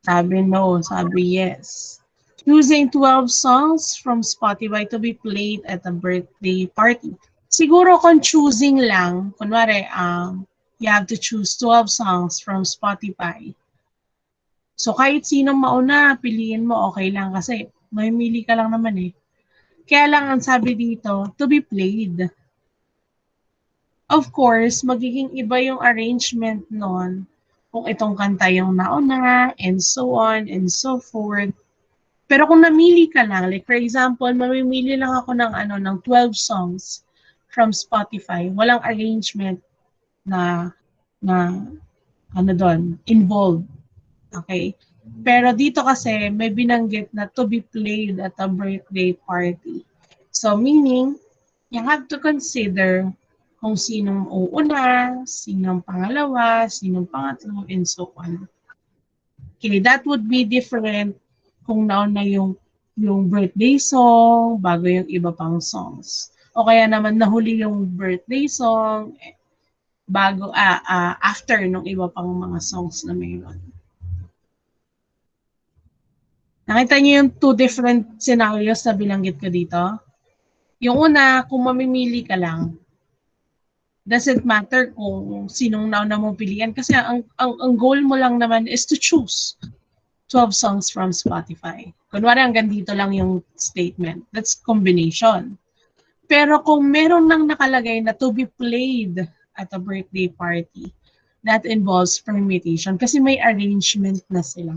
Sabi no, sabi yes. Choosing 12 songs from Spotify to be played at a birthday party. Siguro kung choosing lang, kunwari, you have to choose 12 songs from Spotify. So kahit sinong mauna, piliin mo, okay lang kasi mamimili ka lang naman eh. Kaya lang ang sabi dito, to be played. Of course, magiging iba yung arrangement nun kung itong kanta yung nauna, and so on, and so forth. Pero kung namili ka lang, like for example, mamimili lang ako ng 12 songs from Spotify, walang arrangement na doon, involved. Okay? Pero dito kasi may binanggit na to be played at a birthday party. So meaning, you have to consider kung sinong uuna, sinong pangalawa, sinong pangatlo, and so on. Okay, that would be different kung nauna yung birthday song bago yung iba pang songs. O kaya naman nahuli yung birthday song bago after nung iba pang mga songs na mayroon. Nakita niyo yung 2 different scenarios na binanggit ko dito? Yung una, kung mamimili ka lang, doesn't matter kung sinong nauna mong pilihan kasi ang goal mo lang naman is to choose 12 songs from Spotify. Kunwari hanggang dito lang yung statement. That's combination. Pero kung meron nang nakalagay na to be played at a birthday party, that involves permutation kasi may arrangement na sila.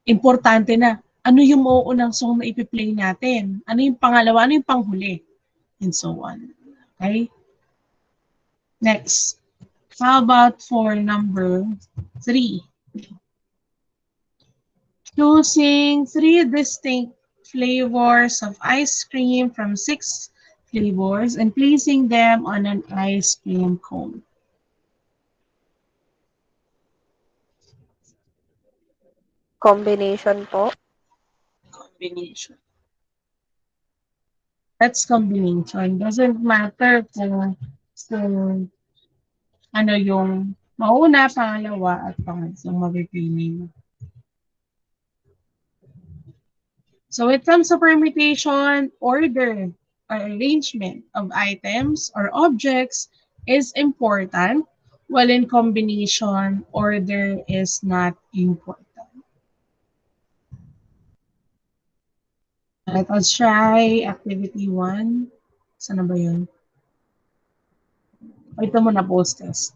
Importante na, ano yung mauunang song na ipi-play natin? Ano yung pangalawa? Ano yung panghuli? And so on. Okay? Next. How about for number 3? Choosing 3 distinct flavors of ice cream from 6 flavors and placing them on an ice cream cone. Combination po. Combination. That's combination. Doesn't matter kung ano yung mauna, pangalawa, at pangatlong mapipili mo. So when it comes to permutation, order or arrangement of items or objects is important, while in combination, order is not important. Let us try activity 1. Saan na ba yun? O, ito muna post test.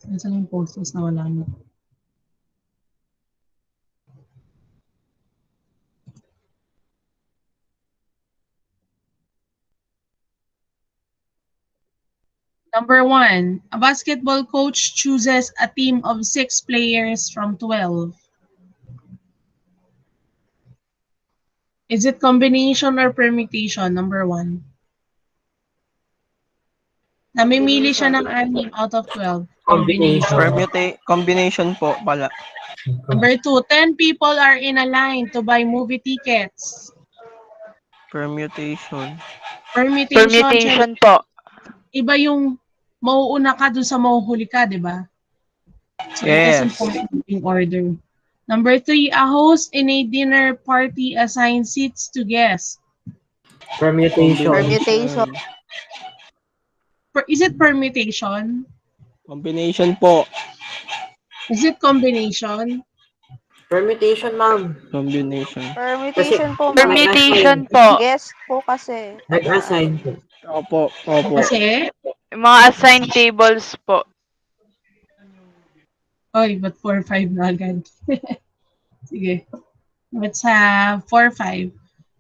Saan yung post test na wala na? Number 1, a basketball coach chooses a team of 6 players from 12. Is it combination or permutation? Number 1. Namimili siya ng 6 out of 12. Combination. Combination po pala. Number 2, 10 people are in a line to buy movie tickets. Permutation. Permutation po. Iba yung mauuna ka dun sa mauhuli ka, di ba? So it is Yes. important in order. Number 3, a host in a dinner party assigns seats to guests. Permutation. Permutation. Is it permutation? Combination po. Is it combination? Permutation, ma'am. Combination. Permutation po, ma'am. Permutation po. Guess po kasi. Nag-assign po. Opo. Kasi, Yung mga assigned tables po. oy, but 4-5 na agad. Sige. Let's have 4-5.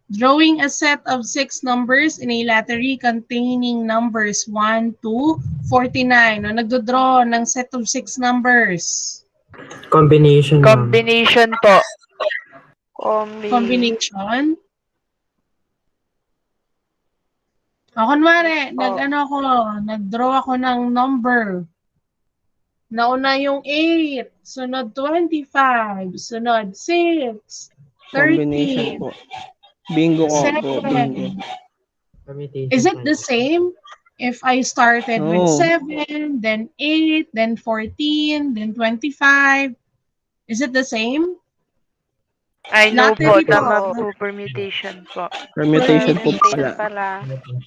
Drawing a set of 6 numbers in a lottery containing numbers 1 to 49. O, nagdodraw ng set of 6 numbers. Combination, ma'am. Combination po. Combination. O, kunwari, nag-draw ako ng number. Nauna yung 8, sunod 25, sunod 6, Combination 30, po. Bingo ko po. 7. Permutation. Is it the same if I started with No. 7, then 8, then 14, then 25? Is it the same? I know po. Lottery Tama po. po. Permutation po. Permutation po Permutation pala. pala.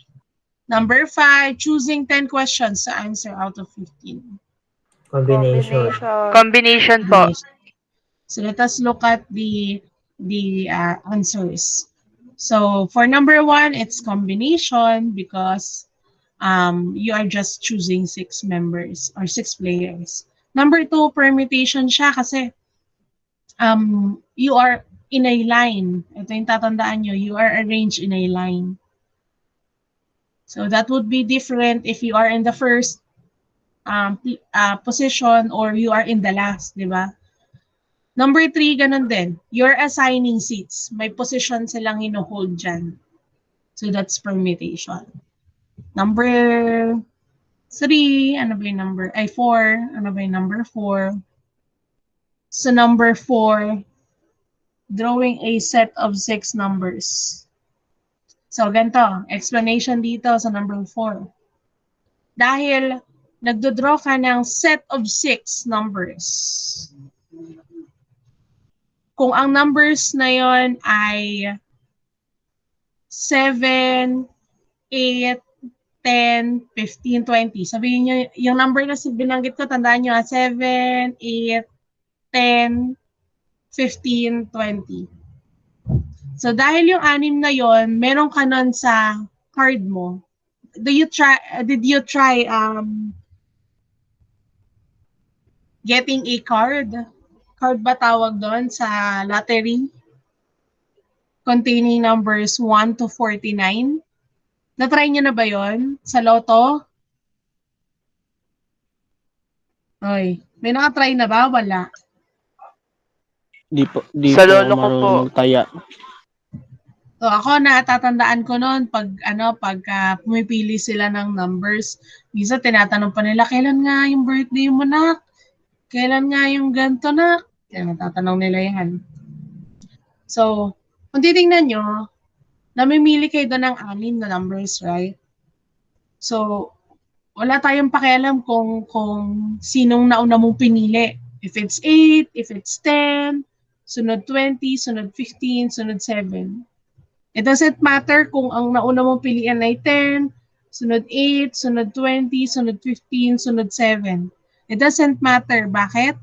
Number 5, choosing 10 questions to answer out of 15. Combination. Combination po. So let us look at the answers. So for number 1, it's combination because you are just choosing 6 members or 6 players. Number 2, permutation siya kasi you are in a line. Ito yung tatandaan nyo, you are arranged in a line. So that would be different if you are in the first position or you are in the last, di ba? Number 3, ganun din. You're assigning seats. May position silang hino-hold dyan. So that's permutation. Number 3, ano ba yung number? 4, ano ba yung number 4? So number 4, drawing a set of 6 numbers. So ganito, explanation dito sa number 4. Dahil nagdodraw ka ng set of 6 numbers. Kung ang numbers na yon ay 7, 8, 10, 15, 20. Sabihin nyo, yung number na binanggit ko, tandaan nyo, 7, 8, 10, 15, 20. So dahil yung 6 na yon, meron ka nun sa card mo. Did you try getting a card? Card ba tawag doon sa lottery? Containing numbers 1 to 49. Na-try nyo na ba yon sa loto? Oy, may nakatry na ba? Wala. Di Sa po ako lolo ko po. marunong magtaya. So ako natatandaan ko noon pagka pumipili sila ng numbers, minsan tinatanong pa nila kailan nga yung birthday mo nak? Kailan nga yung ganto nak? Kaya natatanong nila yan. So, kung titingnan nyo, namimili kayo doon ng 6 na numbers, right? So, wala tayong pakialam kung sinong nauna mong pinili. If it's 8, if it's 10, sunod 20, sunod 15, sunod 7. It doesn't matter kung ang nauna mong pilian ay 10, sunod 8, sunod 20, sunod 15, sunod 7. It doesn't matter. Bakit?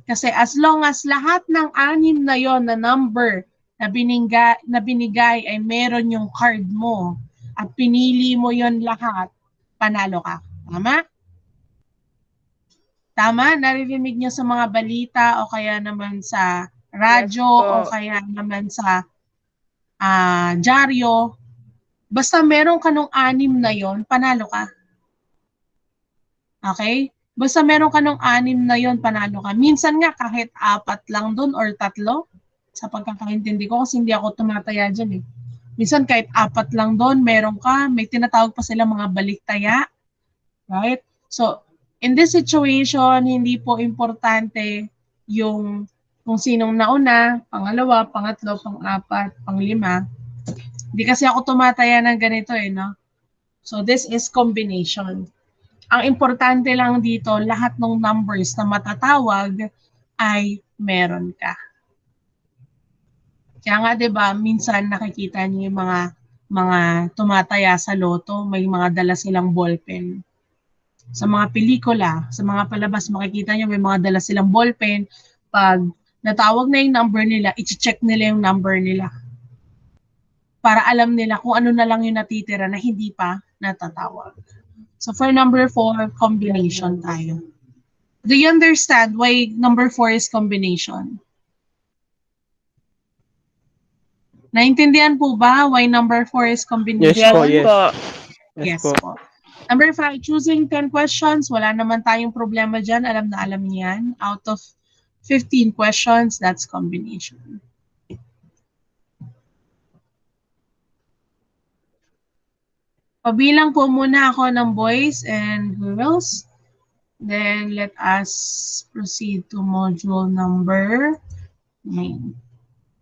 Kasi as long as lahat ng 6 na yon na number na binigay ay meron yung card mo at pinili mo yon lahat, panalo ka. Tama? Tama? Naririnig niyo sa mga balita o kaya naman sa radyo Yes po. o kaya naman sa dyaryo, basta meron ka nung 6 na yon, panalo ka. Okay? Basta meron ka nung 6 na yon, panalo ka. Minsan nga kahit 4 lang doon or 3, sa pagkakaintindi ko kasi hindi ako tumataya dyan eh. Minsan kahit 4 lang doon, meron ka, may tinatawag pa sila mga baliktaya. Right? So, in this situation, hindi po importante yung kung sinong nauna, pangalawa, pangatlo, pang-4, pang-5. Hindi kasi ako tumataya ng ganito eh, no? So, this is combination. Ang importante lang dito, lahat ng numbers na matatawag ay meron ka. Kaya nga, di ba, minsan nakikita niyo yung mga tumataya sa loto, may mga dala silang ballpen. Sa mga pelikula, sa mga palabas, makikita niyo may mga dala silang ballpen. Pag natawag na yung number nila, i-check nila yung number nila. Para alam nila kung ano na lang yung natitira na hindi pa natatawag. So for number 4, combination tayo. Do you understand why number 4 is combination? Naintindihan po ba why number 4 is combination? Yes po, yes. Po. Yes po. Number 5, choosing 10 questions. Wala naman tayong problema dyan. Alam na alam niyan. Out of 15 questions, that's combination. Pabilang po muna ako ng boys and girls. Then, let us proceed to module number 9.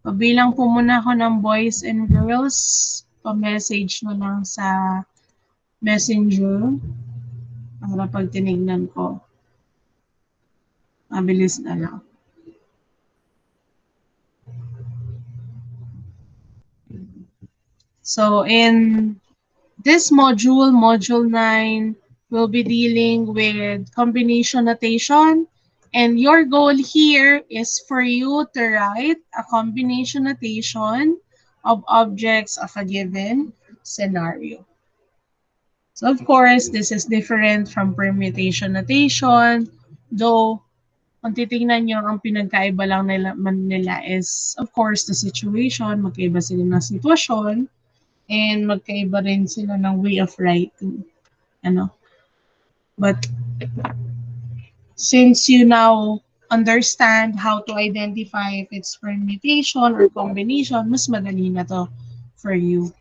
Pabilang po muna ako ng boys and girls. Pa-message mo lang sa messenger para pag tinignan ko. Mabilis na lang. So, in this module, module 9, we'll be dealing with combination notation. And your goal here is for you to write a combination notation of objects of a given scenario. So, of course, this is different from permutation notation, though kung titingnan nyo, ang pinagkaiba lang nila is, of course, the situation. Magkaiba sila ng sitwasyon and magkaiba rin sila ng way of writing. But since you now understand how to identify if it's permutation or combination, mas madali na to for you.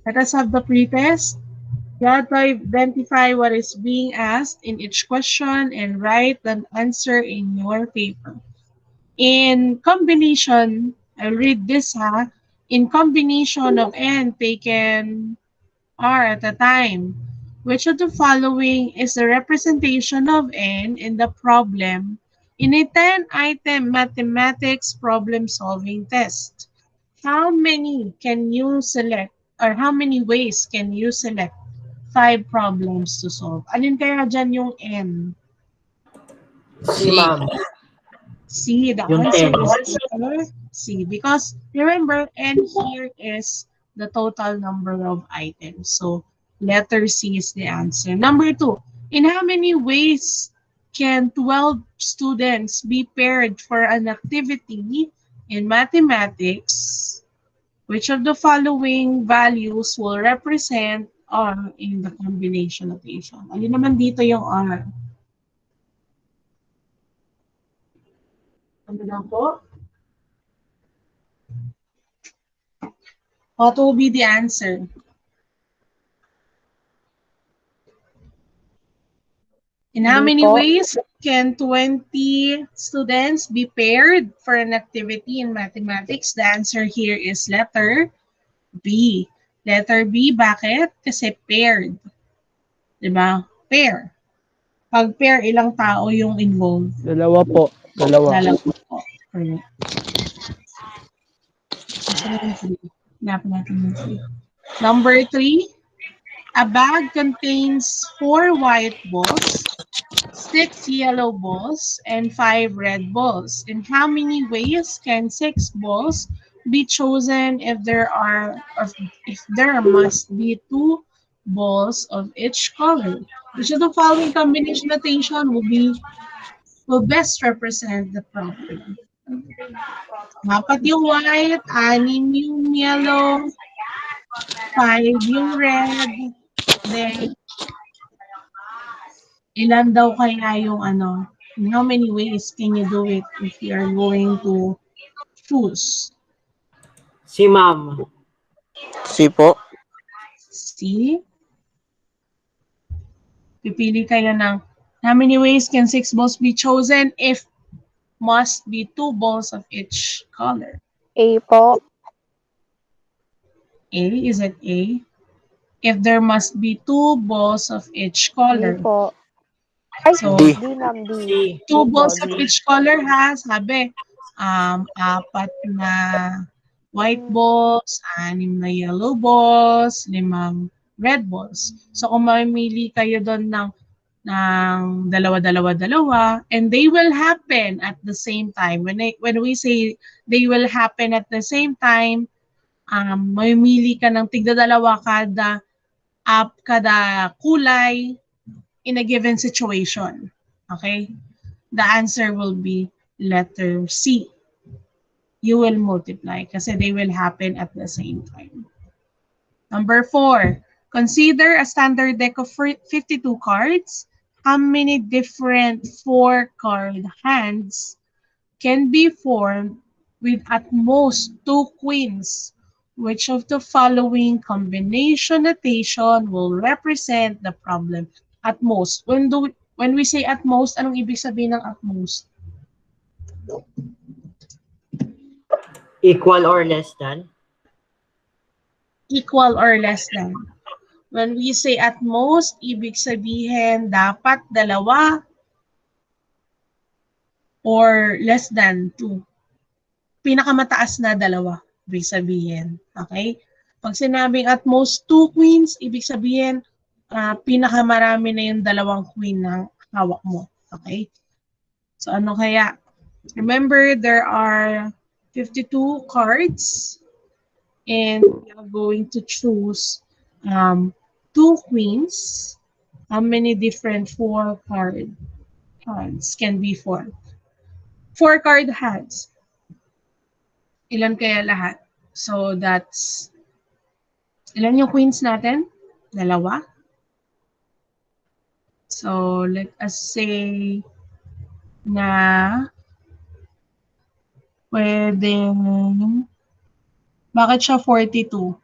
Let us have the pretest. You have to identify what is being asked in each question and write an answer in your paper. In combination, I'll read this ha. In combination of n taken r at a time, which of the following is the representation of n in the problem in a 10-item mathematics problem-solving test? How many can you select, or how many ways can you select 5 problems to solve? Alin kaya dyan yung n? Si ma'am. C, the Yung answer 10. is either C. Because remember, n here is the total number of items. So letter C is the answer. Number 2, in how many ways can 12 students be paired for an activity in mathematics? Which of the following values will represent R in the combination notation? Alin naman dito yung R? Ano na po? What will be the answer? In how B many po. ways can 20 students be paired for an activity in mathematics? The answer here is letter B. Letter B, bakit? Kasi paired. Diba? Pair. Pag pair, ilang tao yung involved? Dalawa po. Dalawa. Dalawa po. Correct. Asa na yung three? Hanapin natin yung three. Number 3, a bag contains 4 white balls, 6 yellow balls, and 5 red balls. In how many ways can 6 balls be chosen if there must be 2 balls of each color? Which of the following combination notation will best represent the problem? Apat yung white, 6 yung yellow, 5 yung red, then ilan daw kaya yung ano? In how many ways can you do it if you are going to choose? Si ma'am. C po. See? Pipili kayo ng how many ways can 6 balls be chosen if must be 2 balls of each color? A po. A, is it A? If there must be 2 balls of each D color. po. Ay, So, D. D ma'am, D. Si. D 2 po, balls of D. each color ha, sabi, 4 na white balls, 6 na yellow balls, 5 red balls. So kung mamili kayo doon ng dalawa, and they will happen at the same time. When we say they will happen at the same time, mamili ka ng tigda-dalawa kada kulay in a given situation. Okay? The answer will be letter C. You will multiply kasi they will happen at the same time. Number 4, consider a standard deck of 52 cards. How many different 4-card hands can be formed with at most 2 queens? Which of the following combination notation will represent the problem? At most. When we say at most, anong ibig sabihin ng at most? Equal or less than? Equal or less than. When we say at most, ibig sabihin dapat dalawa or less than 2. Pinakamataas na dalawa, ibig sabihin. Okay? Pag sinabing at most 2 queens, ibig sabihin pinakamarami na yung 2 queen na hawak mo. Okay? So ano kaya? Remember, there are 52 cards and we are going to choose 2 queens. How many different 4-card hands can be formed? 4-card hands. Ilan kaya lahat? So that's, ilan yung queens natin? 2. So let us say na pwedeng, bakit siya 42?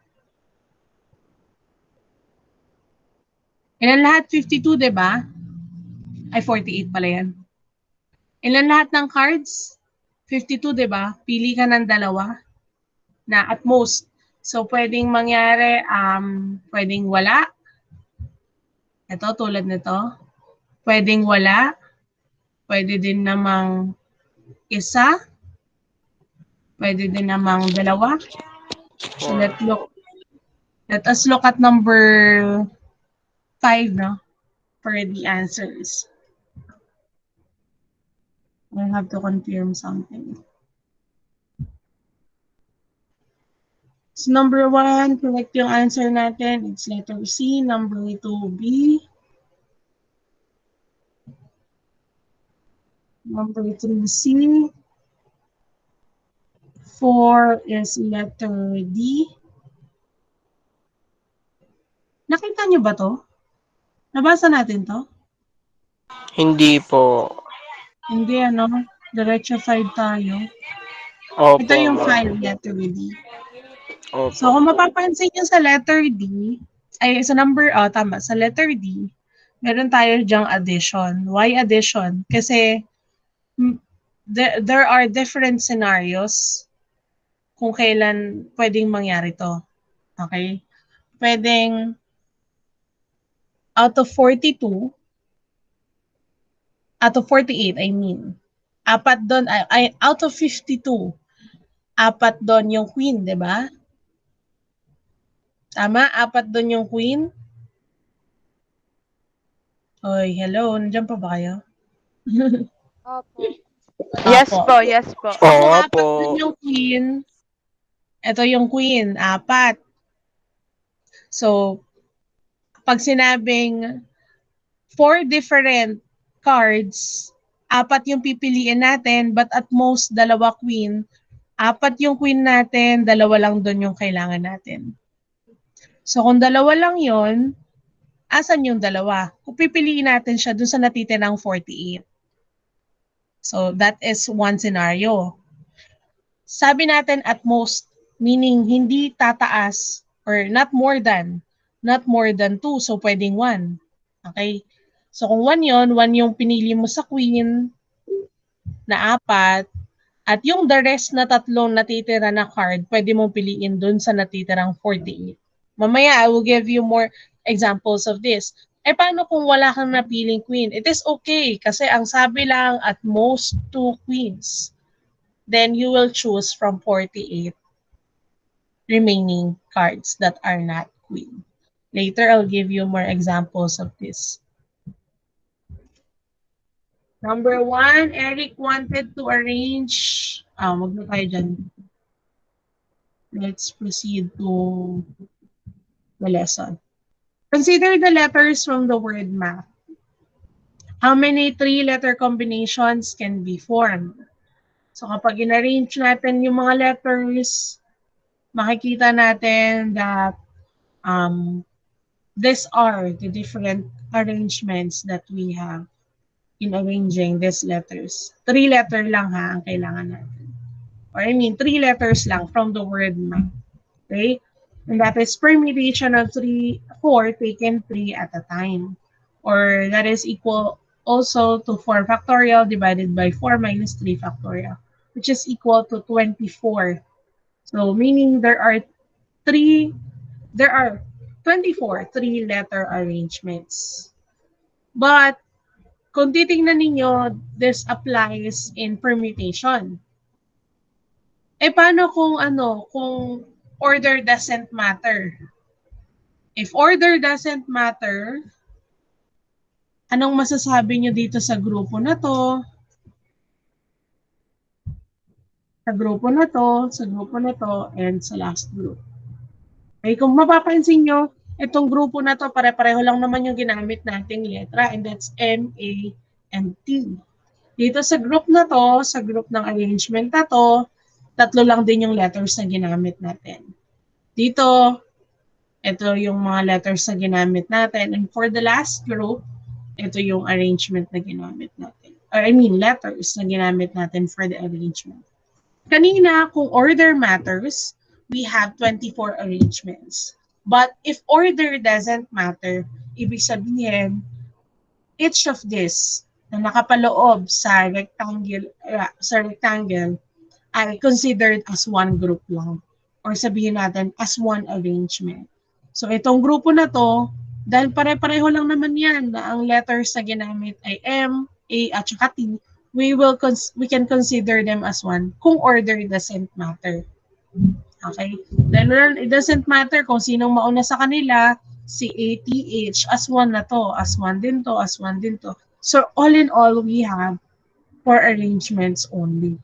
Ilan lahat? 52, di ba? Ay, 48 pala yan. Ilan lahat ng cards? 52, di ba? Pili ka ng 2 na at most. So, pwedeng mangyari, pwedeng wala. Ito, tulad nito. Pwedeng wala. Pwede din namang isa. Pwede din namang 2. So, let us look at number 5, no? For the answers. I have to confirm something. So, number 1, correct yung answer natin. It's letter C. Number 2, B. Number 3, C. 4 is letter D. Nakita niyo ba to? Nabasa natin to? Hindi po. Hindi, ano? Diretso 5 tayo. Opo, Ito yung ma'am. 5 letter D. Opo. So, kung mapapansin nyo sa letter D, ay sa number, tama, sa letter D, meron tayo dyang addition. Why addition? Kasi there are different scenarios kung kailan pwedeng mangyari to. Okay? Pwedeng out of 42, out of 48, I mean, apat doon, ay out of 52, apat doon yung queen, di ba? Tama? Apat doon yung queen. Oy, hello, nandiyan pa ba kayo? Opo. Yes Opo. po, yes po. So, kung Oo apat po. doon yung queen, ito yung queen, apat. So, pag sinabing 4 different cards, apat yung pipiliin natin, but at most, 2 queen. Apat yung queen natin, 2 lang doon yung kailangan natin. So, kung 2 lang yon, asan yung 2? Kung pipiliin natin siya doon sa natitirang 48. So, that is one scenario. Sabi natin at most, meaning hindi tataas or not more than 2. So, pwedeng 1. Okay? So, kung 1 yon, 1 yung pinili mo sa queen na apat, at yung the rest na 3 natitira na card, pwede mong piliin dun sa natitirang 48. Mamaya, I will give you more examples of this. Eh, paano kung wala kang napiling queen? It is okay, kasi ang sabi lang at most 2 queens. Then you will choose from 48 remaining cards that are not queen. Later, I'll give you more examples of this. Number 1, Eric wanted to arrange, wag na tayo dyan. Let's proceed to the lesson. Consider the letters from the word math. How many 3-letter combinations can be formed? So kapag in-arrange natin yung mga letters, makikita natin that these are the different arrangements that we have in arranging these letters. 3-letter lang ha ang kailangan natin. Or I mean, 3 letters lang from the word math. Okay? And that is permutation of 4 taken 3 at a time. Or that is equal also to 4 factorial divided by 4 minus 3 factorial, which is equal to 24. So meaning there are 24 3-letter arrangements. But kung titingnan ninyo, this applies in permutation. Eh paano kung order doesn't matter? If order doesn't matter, anong masasabi nyo dito sa grupo na to? Sa grupo na to, sa grupo na to, and sa last group. Okay, kung mapapansin nyo, itong grupo na to, pare-pareho lang naman yung ginamit nating letra, and that's M, A, and T. Dito sa group na to, sa group ng arrangement na to, 3 lang din yung letters na ginamit natin. Dito, ito yung mga letters na ginamit natin. And for the last group, ito yung arrangement na ginamit natin. Or I mean, letters na ginamit natin for the arrangement. Kanina, kung order matters, we have 24 arrangements. But if order doesn't matter, ibig sabihin, each of this na nakapaloob sa rectangle ay considered as one group lang. Or sabihin natin, as one arrangement. So itong grupo na to, dahil pare-pareho lang naman yan na ang letters na ginamit ay M, A, at saka T, we can consider them as one kung order doesn't matter. Okay? Dahil it doesn't matter kung sinong mauna sa kanila, si A, T, H, as one na to, as one din to, as one din to. So all in all, we have 4 arrangements only.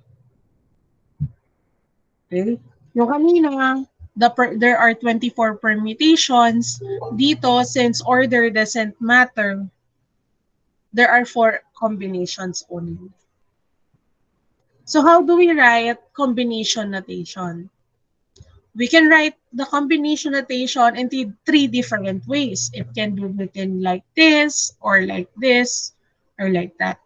Okay? Yung kanina, there are 24 permutations. Dito, since order doesn't matter, there are 4 combinations only. So how do we write combination notation? We can write the combination notation into three different ways. It can be written like this, or like this, or like that.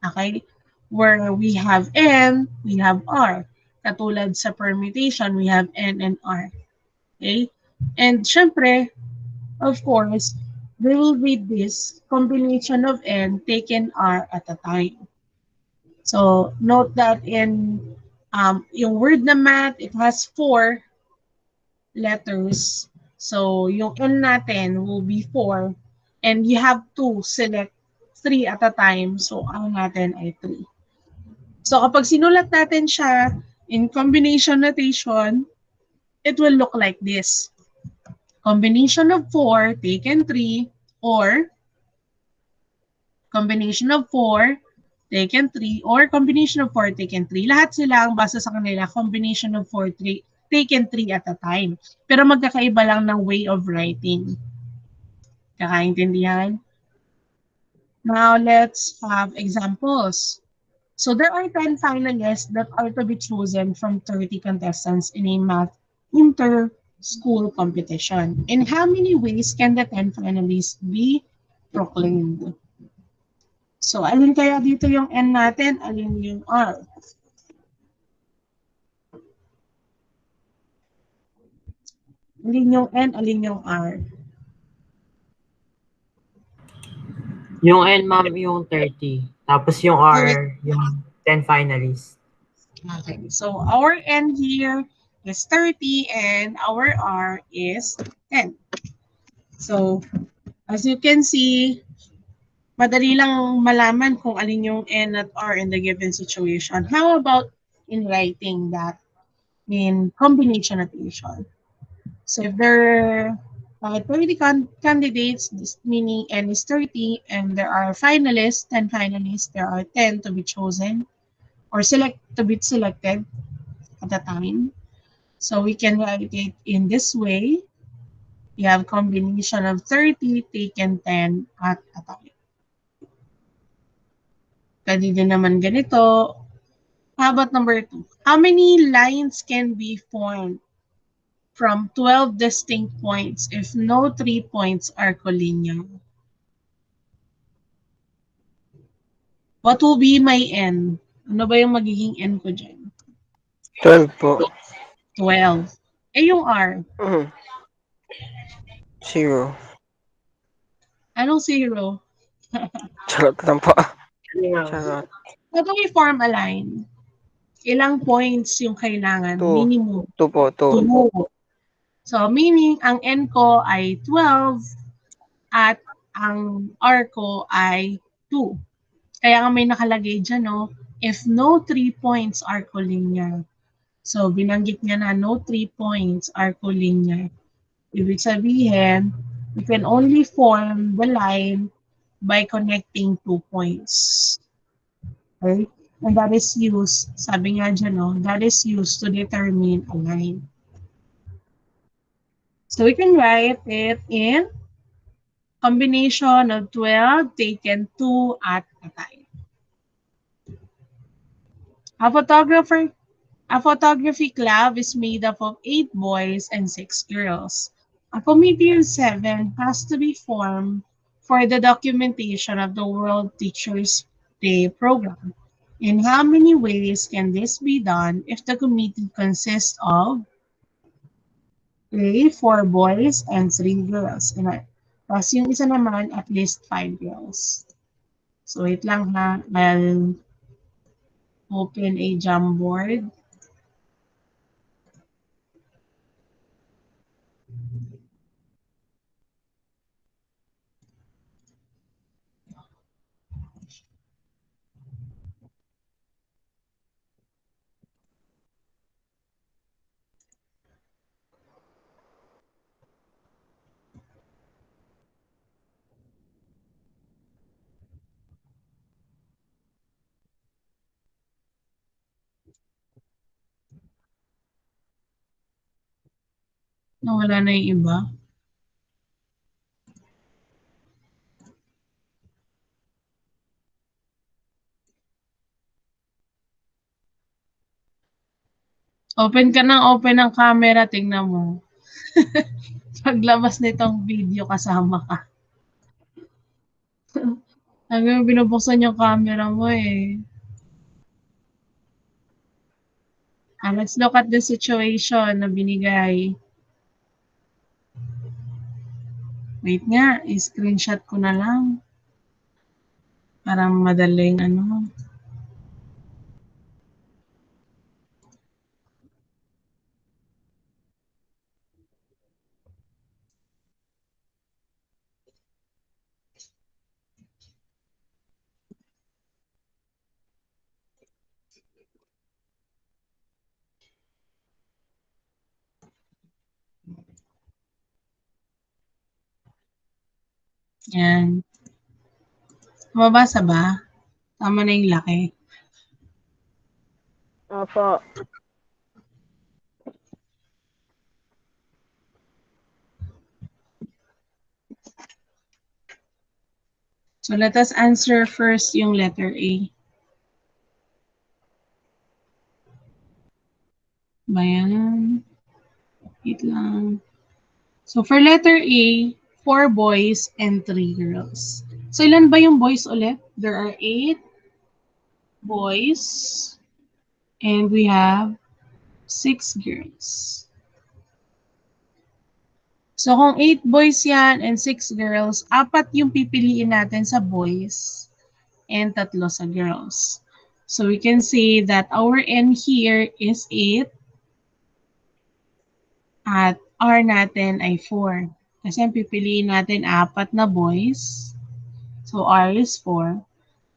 Okay? Where we have N, we have R. Katulad sa permutation, we have N and R. Okay? And syempre, of course, we will read this combination of N taken R at a time. So note that in yung word na math, it has 4 letters. So yung N natin will be 4. And you have to select 3 at a time. So ang natin ay 3. So kapag sinulat natin siya in combination notation, it will look like this. Combination of 4 taken 3, or combination of 4 taken 3, or combination of 4 taken 3. Lahat sila ang basa sa kanila, combination of 4 taken 3 at a time. Pero magkakaiba lang ng way of writing. Kakaintindihan? Now, let's have examples. So there are 10 finalists that are to be chosen from 30 contestants in a math inter-school competition. In how many ways can the 10 finalists be proclaimed? So, alin kaya dito yung N natin? Alin yung R? Alin yung N? Alin yung R? Yung N, ma'am, yung 30. Tapos yung R, yung 10 finalists. Okay. So, our N here is 30 and our R is 10. So, as you can see, madali lang malaman kung alin yung N at R in the given situation. How about in writing that in combination notation? So if there are 30 candidates, this meaning N is 30, and there are finalists, 10 finalists, there are 10 to be chosen or to be selected at the time. So we can write it in this way. You have combination of 30 taken 10 at a time. Pwede din naman ganito. How about number 2? How many lines can be formed from 12 distinct points if no 3 points are collinear? What will be my N? Ano ba yung magiging N ko dyan? 12 po. 12. Eh, yung R? 0. Anong 0? Charot lang po. Charot. How do we form a line? Ilang points yung kailangan? 2. Minimum. 2 po, 2. 2. So, meaning, ang N ko ay 12 at ang R ko ay 2. Kaya nga may nakalagay dyan, no? If no 3 points are collinear. So, binanggit niya na no 3 points are collinear. Ibig sabihin, we can only form the line by connecting 2 points. Okay? And that is used, sabi nga dyan, no? That is used to determine a line. So, we can write it in combination of 12 taken 2 at a time. A photography club is made up of 8 boys and 6 girls. A committee of 7 has to be formed for the documentation of the World Teachers' Day program. In how many ways can this be done if the committee consists of 4 boys and 3 girls? Tapos yung isa naman, at least 5 girls. So wait lang ha, I'll open a Jamboard. Nawala na yung iba. Open ka ng open ng camera, tingnan mo. Paglabas nitong video, kasama ka. Hanggang binubuksan yung camera mo eh. Let's look at the situation na binigay. Wait nga, i-screenshot ko na lang. Parang madaling ano. Yan. Mababasa ba? Tama na yung laki. Opo. So let us answer first yung letter A. Bayan. Wait lang. So for letter A, 4 boys and 3 girls. So ilan ba yung boys ulit? There are 8 boys and we have 6 girls. So kung 8 boys yan and 6 girls, 4 yung pipiliin natin sa boys and 3 sa girls. So we can say that our N here is 8 at R natin ay 4. Kasi ang pipiliin natin 4 na boys. So R is 4.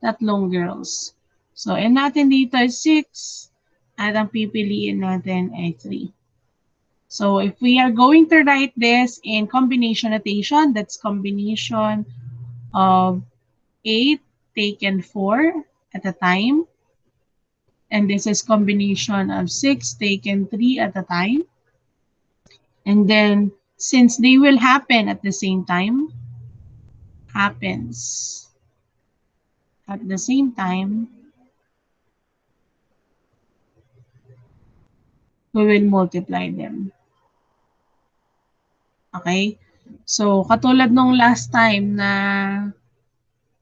3 girls. So N natin dito is 6 at ang pipiliin natin ay 3. So if we are going to write this in combination notation, that's combination of 8 taken 4 at a time. And this is combination of 6 taken 3 at a time. And then, since they will happen at the same time, happens at the same time, we will multiply them. Okay? So, katulad nung last time na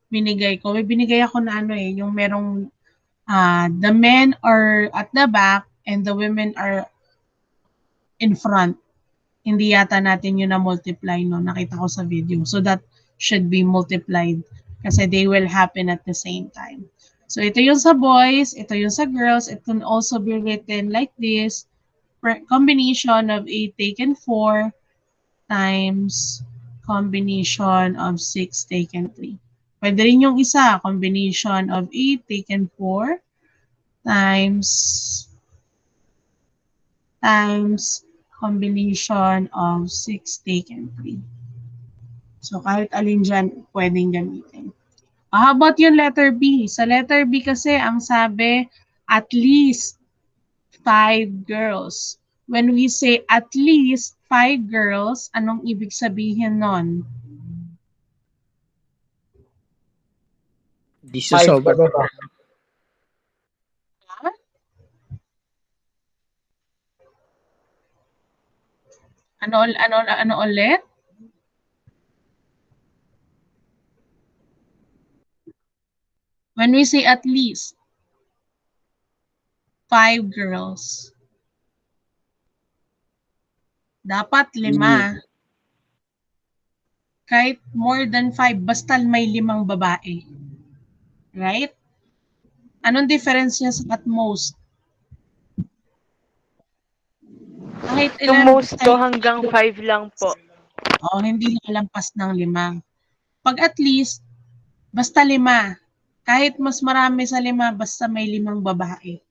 binigay ko, may binigay ako na ano eh, yung merong the men are at the back and the women are in front. Hindi yata natin yun na multiply, no? Nakita ko sa video. So that should be multiplied kasi they will happen at the same time. So ito yung sa boys, ito yung sa girls. It can also be written like this. Combination of 8 taken 4 times combination of 6 taken 3. Pwede rin yung isa, combination of 8 taken 4 times combination of 6 taken 3. So, kahit alin dyan, pwedeng gamitin. How about yung letter B? Sa letter B kasi, ang sabi, at least 5 girls. When we say at least 5 girls, anong ibig sabihin nun? Di sa 5 sobrang. pa ba? Ano ulit? When we say at least 5 girls, dapat 5. Kahit more than 5, basta may 5 babae. Right? Anong difference niya sa at most? Kahit Yung ilan most po hanggang 5 lang po. hindi lalampas ng 5. Pag at least, basta 5. Kahit mas marami sa 5, basta may 5 babae.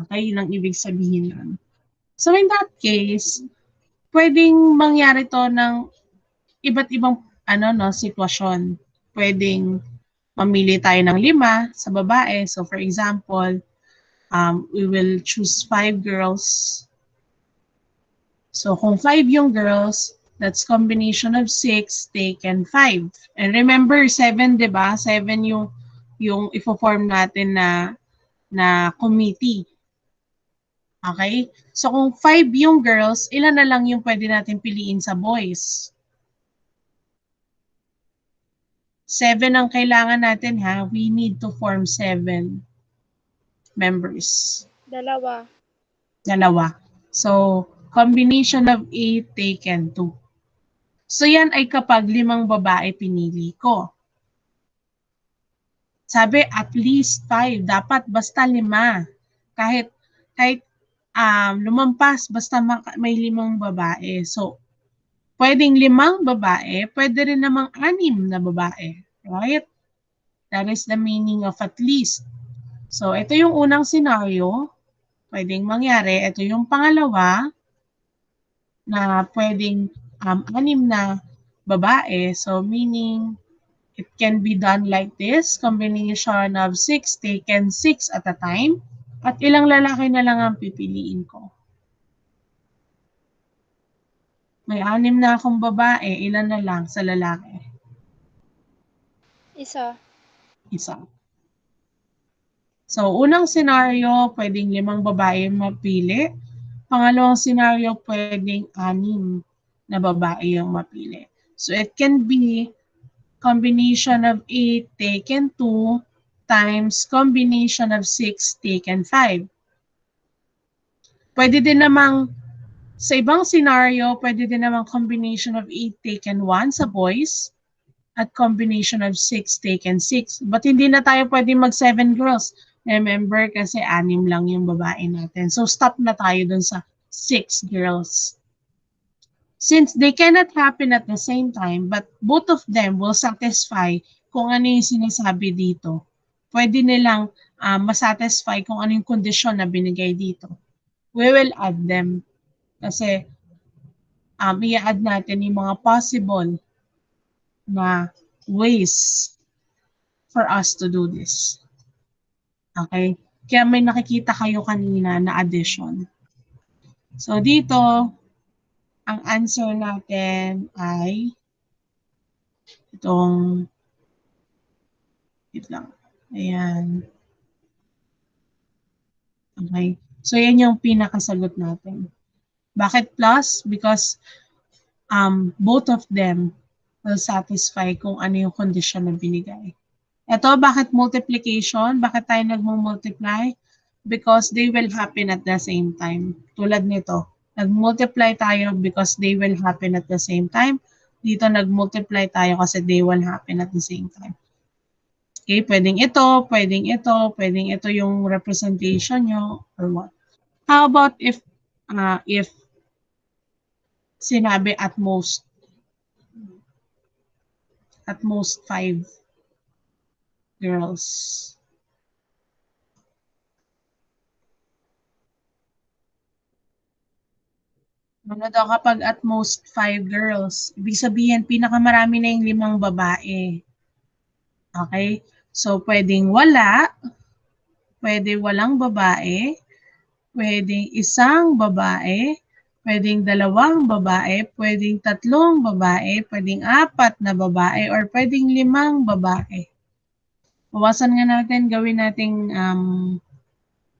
Okay, yun ang ibig sabihin nun. So in that case, pwedeng mangyari to ng iba't ibang sitwasyon. Pwedeng mamili tayo ng 5 sa babae. So for example, we will choose 5 girls. So kung 5 yung girls, that's combination of 6 taken 5. And remember, 7, di ba? 7 yung ifo-form natin na committee. Okay? So kung 5 yung girls, ilan na lang yung pwede natin piliin sa boys? 7 ang kailangan natin ha. We need to form 7 members. Dalawa. Dalawa. So, combination of 8 taken 2. So yan ay kapag 5 babae pinili ko. Sabi at least 5. Dapat basta 5. Kahit lumampas basta may 5 babae. So, pwedeng 5 babae, pwede rin namang 6 na babae. Right? That is the meaning of at least. So, ito yung unang scenario. Pwedeng mangyari. Ito yung pangalawa na pwedeng 6 na babae. So, meaning it can be done like this. Combination of 6 taken 6 at a time. At ilang lalaki na lang ang pipiliin ko. May 6 na akong babae, ilan na lang sa lalaki? Isa. Isa. So, unang scenario, pwedeng 5 babae mapili. Pangalawang scenario, pwedeng 6 na babae yung mapili. So, it can be combination of 8 taken 2 times combination of 6 taken 5. Pwede din namang, sa ibang scenario, pwede din namang combination of 8 taken 1 sa boys at combination of 6 taken 6. But hindi na tayo pwede mag 7 girls. Remember, kasi 6 lang yung babae natin. So, stop na tayo dun sa 6 girls. Since they cannot happen at the same time, but both of them will satisfy kung ano yung sinasabi dito. Pwede nilang masatisfy kung ano yung kondisyon na binigay dito. We will add them. Kasi i-add natin yung mga possible na ways for us to do this. Okay? Kaya may nakikita kayo kanina na addition. So dito, ang answer natin ay itong, wait lang. Ayan. Okay. So yan yung pinakasagot natin. Bakit plus? Because both of them will satisfy kung ano yung condition na binigay. Ito, bakit multiplication? Bakit tayo nagmo-multiply? Because they will happen at the same time. Tulad nito, nag-multiply tayo because they will happen at the same time. Dito, nag-multiply tayo kasi they will happen at the same time. Okay, pwedeng ito, pwedeng ito, pwedeng ito yung representation nyo or what. How about if sinabi at most 5 girls. Ano daw kapag at most 5 girls? Ibig sabihin, pinakamarami na yung 5 babae. Okay? So, pwedeng wala, pwede walang babae, pwedeng isang babae, pwedeng 2 babae, pwedeng 3 babae, pwedeng 4 na babae, or pwedeng 5 babae. Bawasan nga natin, gawin nating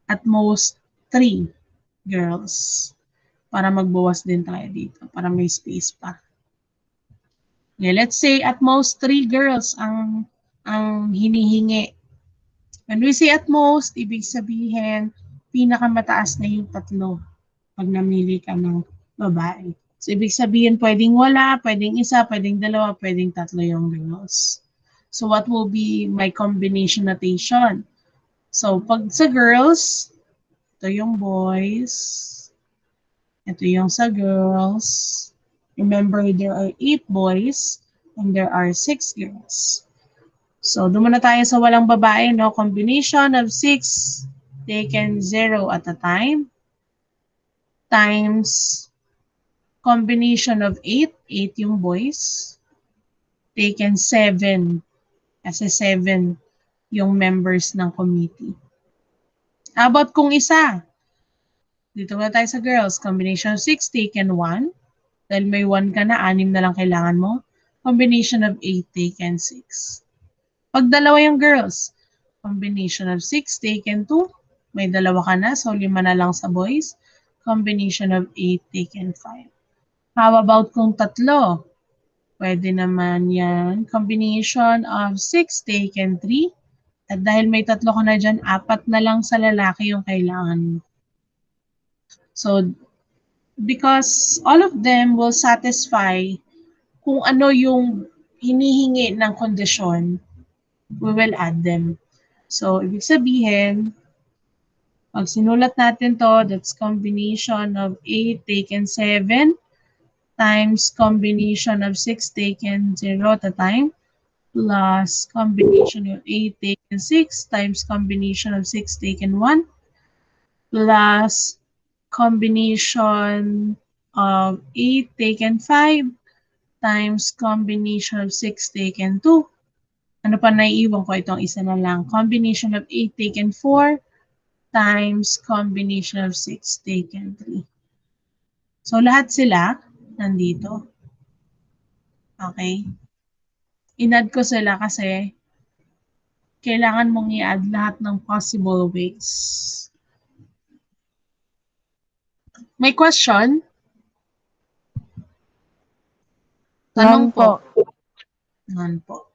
at most 3 girls. Para magbawas din tayo dito, para may space pa. Okay, let's say at most 3 girls ang hinihingi. When we say at most, ibig sabihin, pinakamataas na yung 3 pag namili ka ng babae. So, ibig sabihin, pwedeng wala, pwedeng isa, pwedeng 2, pwedeng 3 yung girls. So, what will be my combination notation? So, pag sa girls, ito yung boys, ito yung sa girls. Remember, there are 8 boys and there are 6 girls. So, doon muna tayo sa walang babae, no? Combination of 6 taken 0 at a time times combination of 8, 8 yung boys, taken 7, kasi 7 yung members ng committee. How about kung isa? Dito muna tayo sa girls. Combination of 6 taken 1. Dahil may 1 ka na, 6 na lang kailangan mo. Combination of 8 taken 6. Pag dalawa yung girls, combination of 6 taken 2 May 2 ka na, so 5 na lang sa boys. Combination of 8 taken 5. How about kung 3? Pwede naman yan. Combination of 6 taken 3. At dahil may 3 ka na dyan, 4 na lang sa lalaki yung kailangan mo. So, because all of them will satisfy kung ano yung hinihingi ng kondisyon, we will add them. So, ibig sabihin, pag sinulat natin to, that's combination of 8 taken 7 times combination of 6 taken 0 at a time plus combination of 8 taken 6 times combination of 6 taken 1 plus combination of 8 taken 5 times combination of 6 taken 2. Ano pa naiiwan ko? Itong isa na lang. Combination of 8 taken 4 times combination of 6 taken 3. So, lahat sila nandito. Okay? In-add ko sila kasi kailangan mong i-add lahat ng possible ways. May question? Tanong po. None po.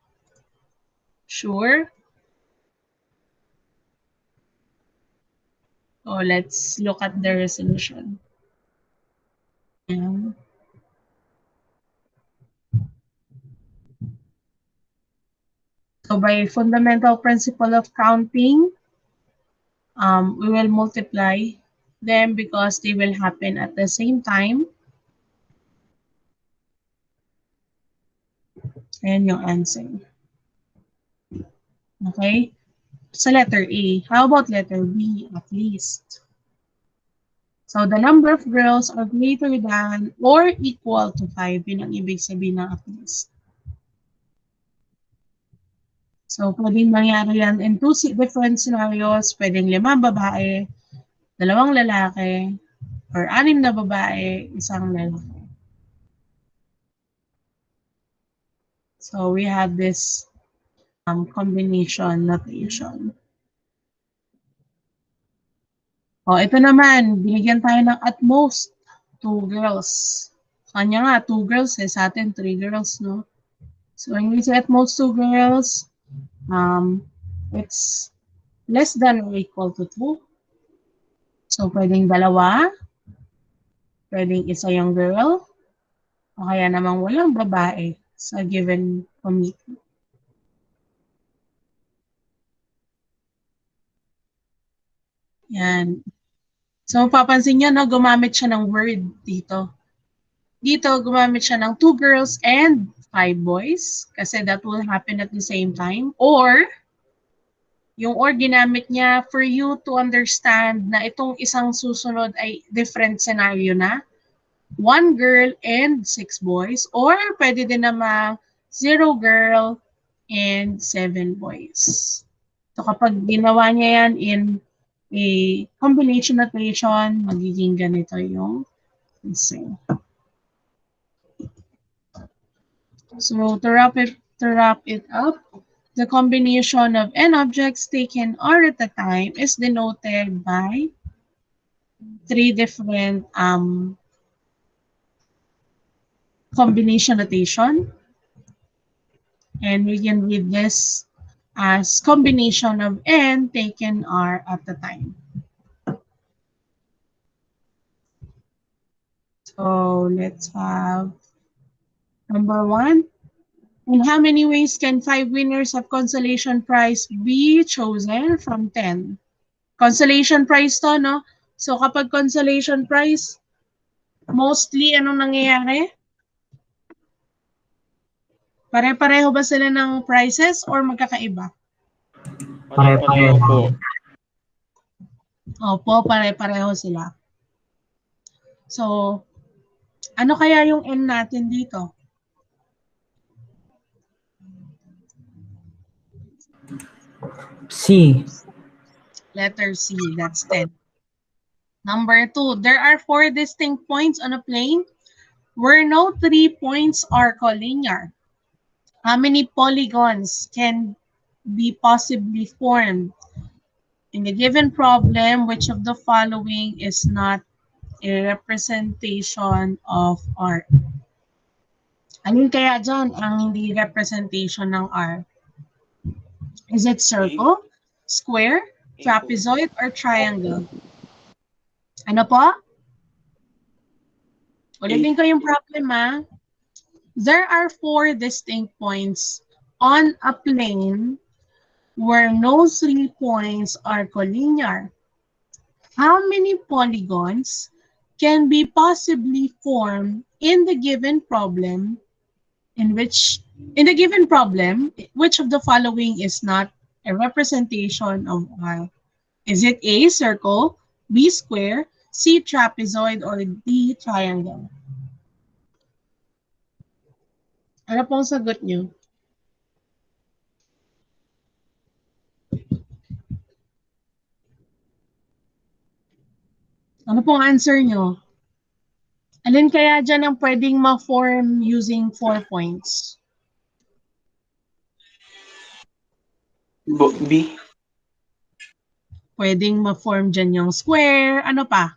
Sure? Oh, let's look at the resolution. Ayan. So by fundamental principle of counting, we will multiply them because they will happen at the same time. Ayan yung answer. Okay? So letter A. How about letter B at least? So the number of girls are greater than or equal to 5. Yun ang ibig sabihin ng at least. So pwedeng mangyari yan in 2 different scenarios. Pwedeng 5 babae, 2 lalaki, or 6 na babae, 1 lalaki. So we have this combination notation. O, ito naman, binigyan tayo ng at most 2 girls. Kanya nga, 2 girls eh, sa atin 3 girls, no? So when we say at most 2 girls, it's less than or equal to 2. So pwedeng 2, pwedeng 1 yung girl, o kaya namang walang babae sa given committee. Yan. So, papansin nyo, no, gumamit siya ng word dito. Dito, gumamit siya ng 2 girls and 5 boys kasi that will happen at the same time. Or, yung or ginamit niya for you to understand na itong isang susunod ay different scenario na. 1 girl and 6 boys. Or, pwede din naman 0 girl and 7 boys. So, kapag ginawa niya yan in a combination notation, magiging ganito yung answer. So to wrap it up, the combination of n objects taken r at a time is denoted by 3 different combination notation. And we can read this as combination of n taken r at a time. So let's have number 1. In how many ways can 5 winners of consolation prize be chosen from 10? Consolation prize to, no? So kapag consolation prize, mostly anong nangyayari? Pare-pareho ba sila ng prizes or magkakaiba? Pare-pareho po. Opo, pare-pareho sila. So, ano kaya yung n natin dito? C. Letter C, that's 10. Number 2, there are 4 distinct points on a plane where no 3 points are collinear. How many polygons can be possibly formed In the given problem, which of the following is not a representation of R? Alin kaya dyan ang hindi representation ng R? Is it circle, square, trapezoid, or triangle? Ano po? Ulitin ko yung problem, ha? There are 4 distinct points on a plane where no 3 points are collinear. How many polygons can be possibly formed in the given problem which of the following is not a representation of R? Is it A, circle, B, square, C, trapezoid, or D, triangle? Ano pong sagot nyo? Ano pong answer nyo? Alin kaya dyan ang pwedeng ma-form using 4 points? B. Pwedeng ma-form dyan yung square. Ano pa?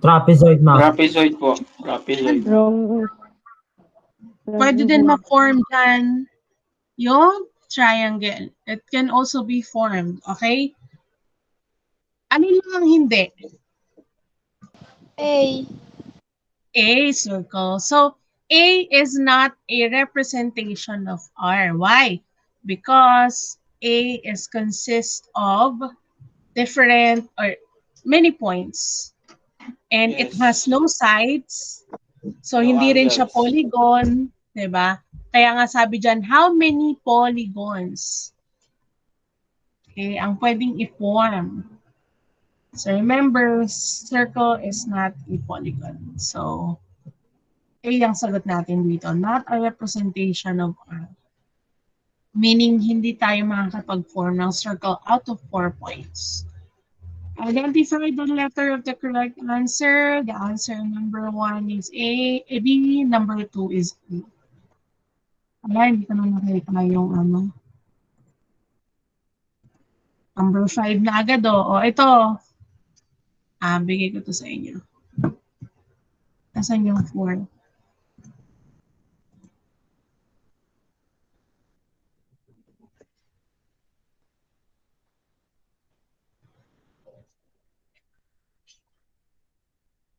Trapezoid, ma'am. Trapezoid po. Trapezoid. Wrong. Pwede din ma-form dyan yung triangle. It can also be formed. Okay? Ano lang ang hindi? A. A, circle. So, A is not a representation of R. Why? Because A is consist of different or many points. And it has no sides. So, No hindi rin siya angles. polygon. Diba? Kaya nga sabi dyan, how many polygons? Okay, ang pwedeng i-form. So remember, circle is not a polygon. So, A ang sagot natin dito. Not a representation of R. Meaning, hindi tayo makakapag-form ng circle out of 4 points. Identify the letter of the correct answer. The answer number 1 is A. B. Number 2 is A. Wala, hindi ko na nakita yung ano. Number 5 na agad, o. O, ito. Bigay ko to sa inyo. Nasaan yung 4?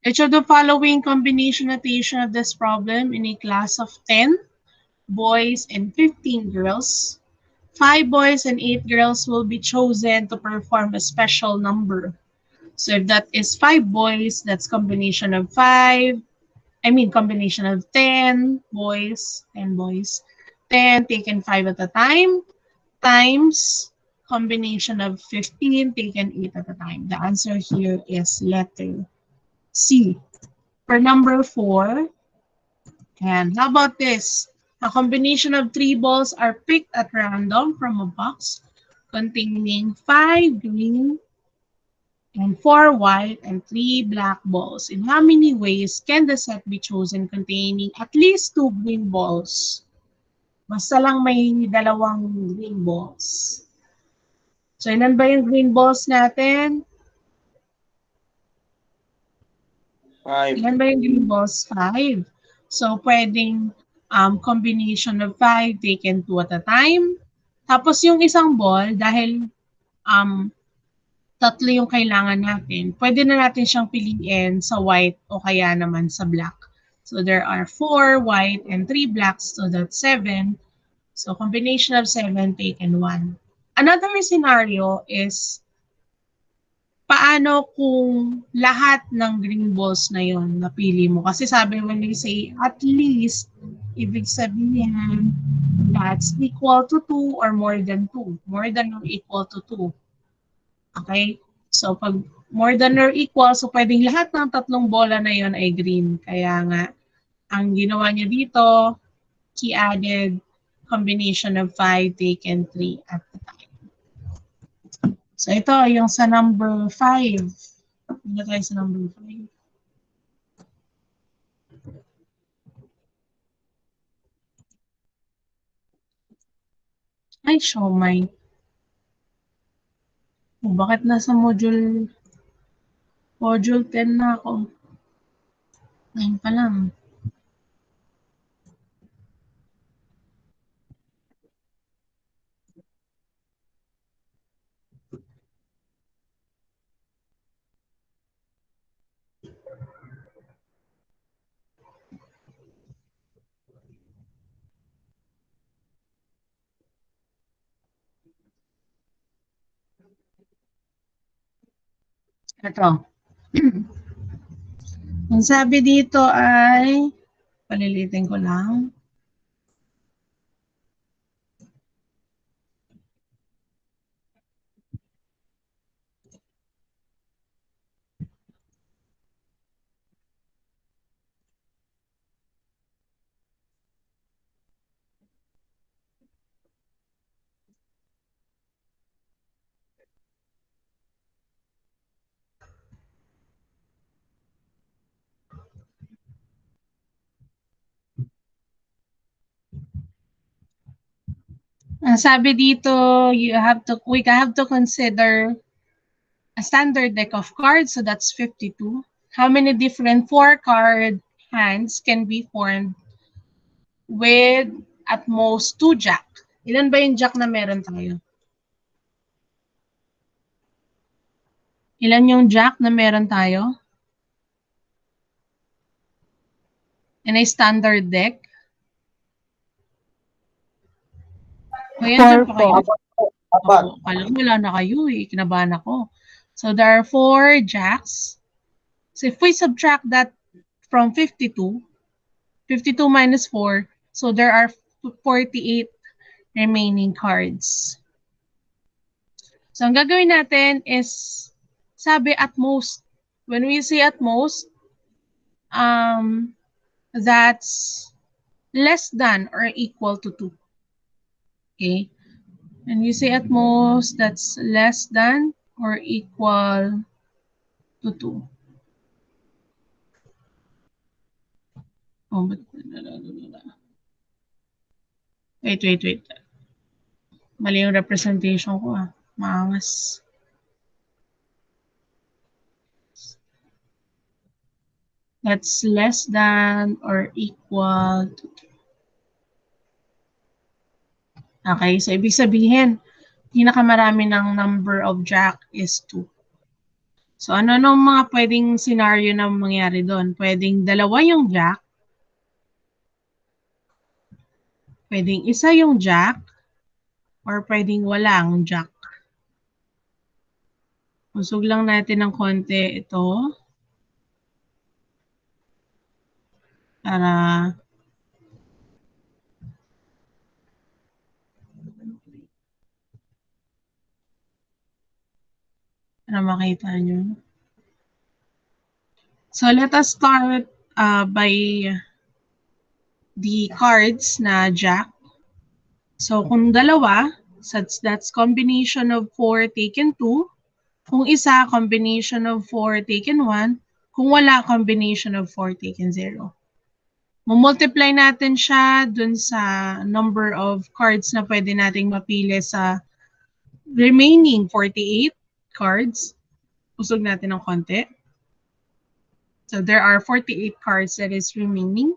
Which of the following combination notation of this problem in a class of 10 boys and 15 girls? 5 boys and 8 girls will be chosen to perform a special number. So if that is 5 boys, that's combination of 10 boys, 10 boys, 10 taken 5 at a time, times combination of 15 taken 8 at a time. The answer here is letter C. For number 4, and how about this? A combination of 3 balls are picked at random from a box containing 5 green and 4 white and 3 black balls. In how many ways can the set be chosen containing at least 2 green balls? Basta lang may 2 green balls. So, ilan ba yung green balls natin? 5. Ilan ba yung green balls? 5. So, pwedeng combination of 5 taken 2 at a time. Tapos yung isang ball, dahil 3 yung kailangan natin, pwede na natin siyang piliin sa white o kaya naman sa black. So, there are 4 white and 3 blacks, so that's 7. So, combination of 7 taken 1. Another scenario is, paano kung lahat ng green balls na yon napili mo? Kasi sabi, when they say at least, ibig sabihin that's equal to 2 or more than 2. More than or equal to 2. Okay? So, pag more than or equal, so pwedeng lahat ng 3 bola na yon ay green. Kaya nga, ang ginawa niya dito, he added combination of 5 taken 3 at the time. So, ito yung sa number 5. Ano tayo sa number 5? Ay, siomay. Bakit nasa module 10 na ako? 9 pa lang. Ito. Ang sabi dito ay, palilitin ko lang. Ang sabi dito, we have to consider a standard deck of cards, so that's 52. How many different 4-card hands can be formed with at most 2 jack? Ilan ba yung jack na meron tayo? Ilan yung jack na meron tayo? In a standard deck? O yan, dyan pa kayo? Opo, alam mo, wala na kayo eh. Kinabahan ako. So, there are 4 jacks. So, if we subtract that from 52, 52 minus 4, so there are 48 remaining cards. So, ang gagawin natin is, sabi at most. When we say at most, that's less than or equal to 2. Okay? And you say at most, that's less than or equal to 2. Oh, but, wait. Mali yung representation ko ah. Maangas. That's less than or equal to 2. Okay, so ibig sabihin, pinakamarami ng number of jack is 2. So ano nung mga pwedeng scenario na mangyari doon? Pwedeng dalawa yung jack, pwedeng isa yung jack, or pwedeng walang jack. Usog lang natin ng konti ito. Para makita nyo. So let us start by the cards na jack. So kung dalawa, that's combination of 4 taken 2. Kung isa, combination of 4 taken 1. Kung wala, combination of 4 taken 0. Multiply natin siya dun sa number of cards na pwede nating mapili sa remaining 48 cards. Usog natin ng konti. So there are 48 cards that is remaining.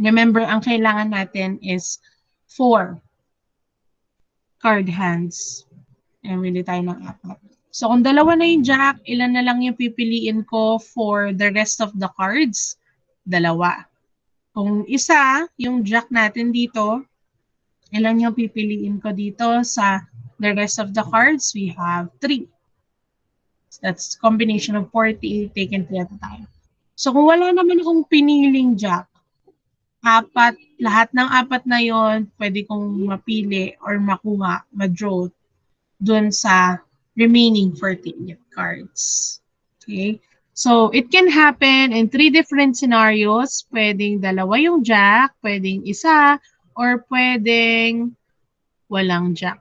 Remember, ang kailangan natin is 4 card hands. And hindi tayo ng 4. So kung dalawa na yung jack, ilan na lang yung pipiliin ko for the rest of the cards? Dalawa. Kung isa, yung jack natin dito, ilan yung pipiliin ko dito sa the rest of the cards? We have 3. So that's combination of 48 taken 3 at a time. So kung wala naman akong piniling jack, lahat ng 4 na yon pwede kong mapili or makuha, ma-draw dun sa remaining 48 cards. Okay? So, it can happen in 3 different scenarios. Pwedeng dalawa yung jack, pwedeng isa, or pwedeng walang jack.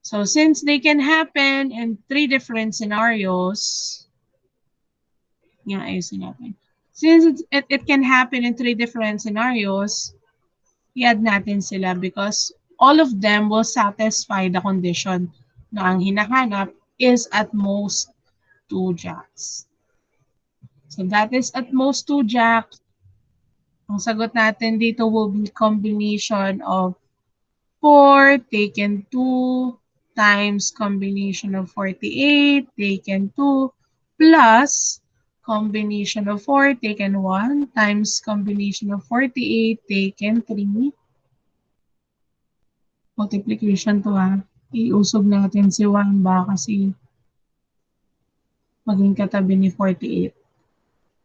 So, since they can happen in 3 different scenarios, ayusin natin. Since it can happen in 3 different scenarios, i-add natin sila because all of them will satisfy the condition na ang hinahanap is at most 2 jacks. So that is at most 2 jacks. Ang sagot natin dito will be combination of 4 taken 2 times combination of 48 taken 2 plus combination of 4 taken 1 times combination of 48 taken 3. Multiplication to ha. Iusog natin si 1 ba kasi maging katabi ni 48.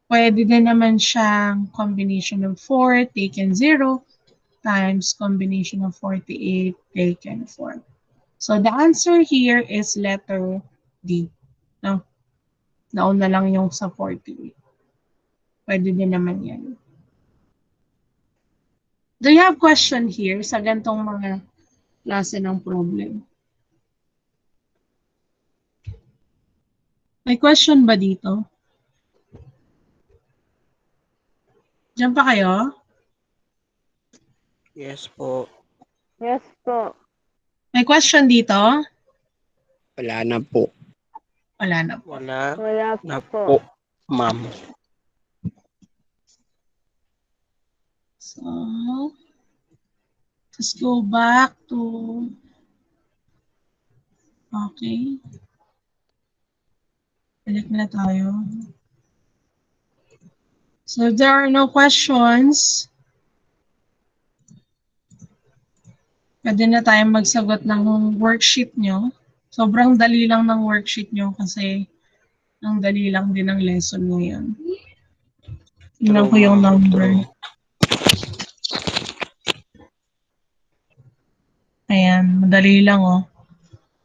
Pwede din naman siyang combination of 4 taken 0 times combination of 48 taken 4. So the answer here is letter D. No? Nauna lang yung sa 48. Pwede din naman yan. Do you have question here sa gantong mga klase ng problem? May question ba dito? Diyan pa kayo? Yes po. Yes po. May question dito? Wala na po. Wala na po. Wala Wala na po. po, ma'am. So, let's go back to, okay. Balik na tayo. So, if there are no questions, pwede na tayong magsagot ng worksheet nyo. Sobrang dali lang ng worksheet nyo kasi ang dali lang din ng lesson ngayon. Tingnan ko yung ma'am. number. True. Ayan, madali lang oh.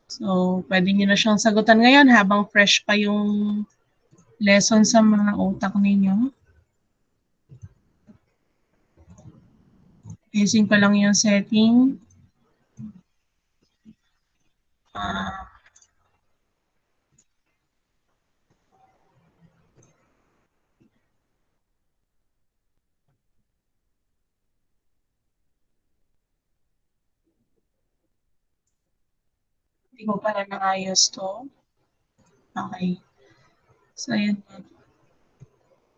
So, pwede nyo na siyang sagutan ngayon habang fresh pa yung lesson sa mga utak ninyo. Ayusin ko lang yung setting. Hindi ko pala naayos to. Okay. So, ayan.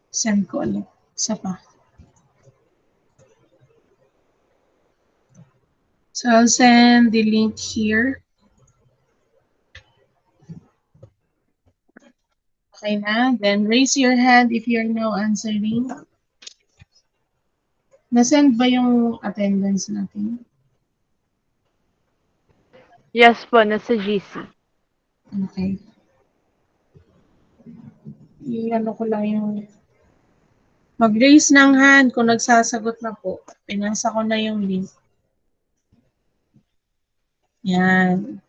Send ko ulit. Isa pa. So, I'll send the link here. Okay na. Then, raise your hand if you're now answering. Nasend ba yung attendance natin? Yes po, nasa GC. Okay. I-ano ko lang yung mag-raise ng hand kung nagsasagot na po. Pinasa ko na yung link. Yan.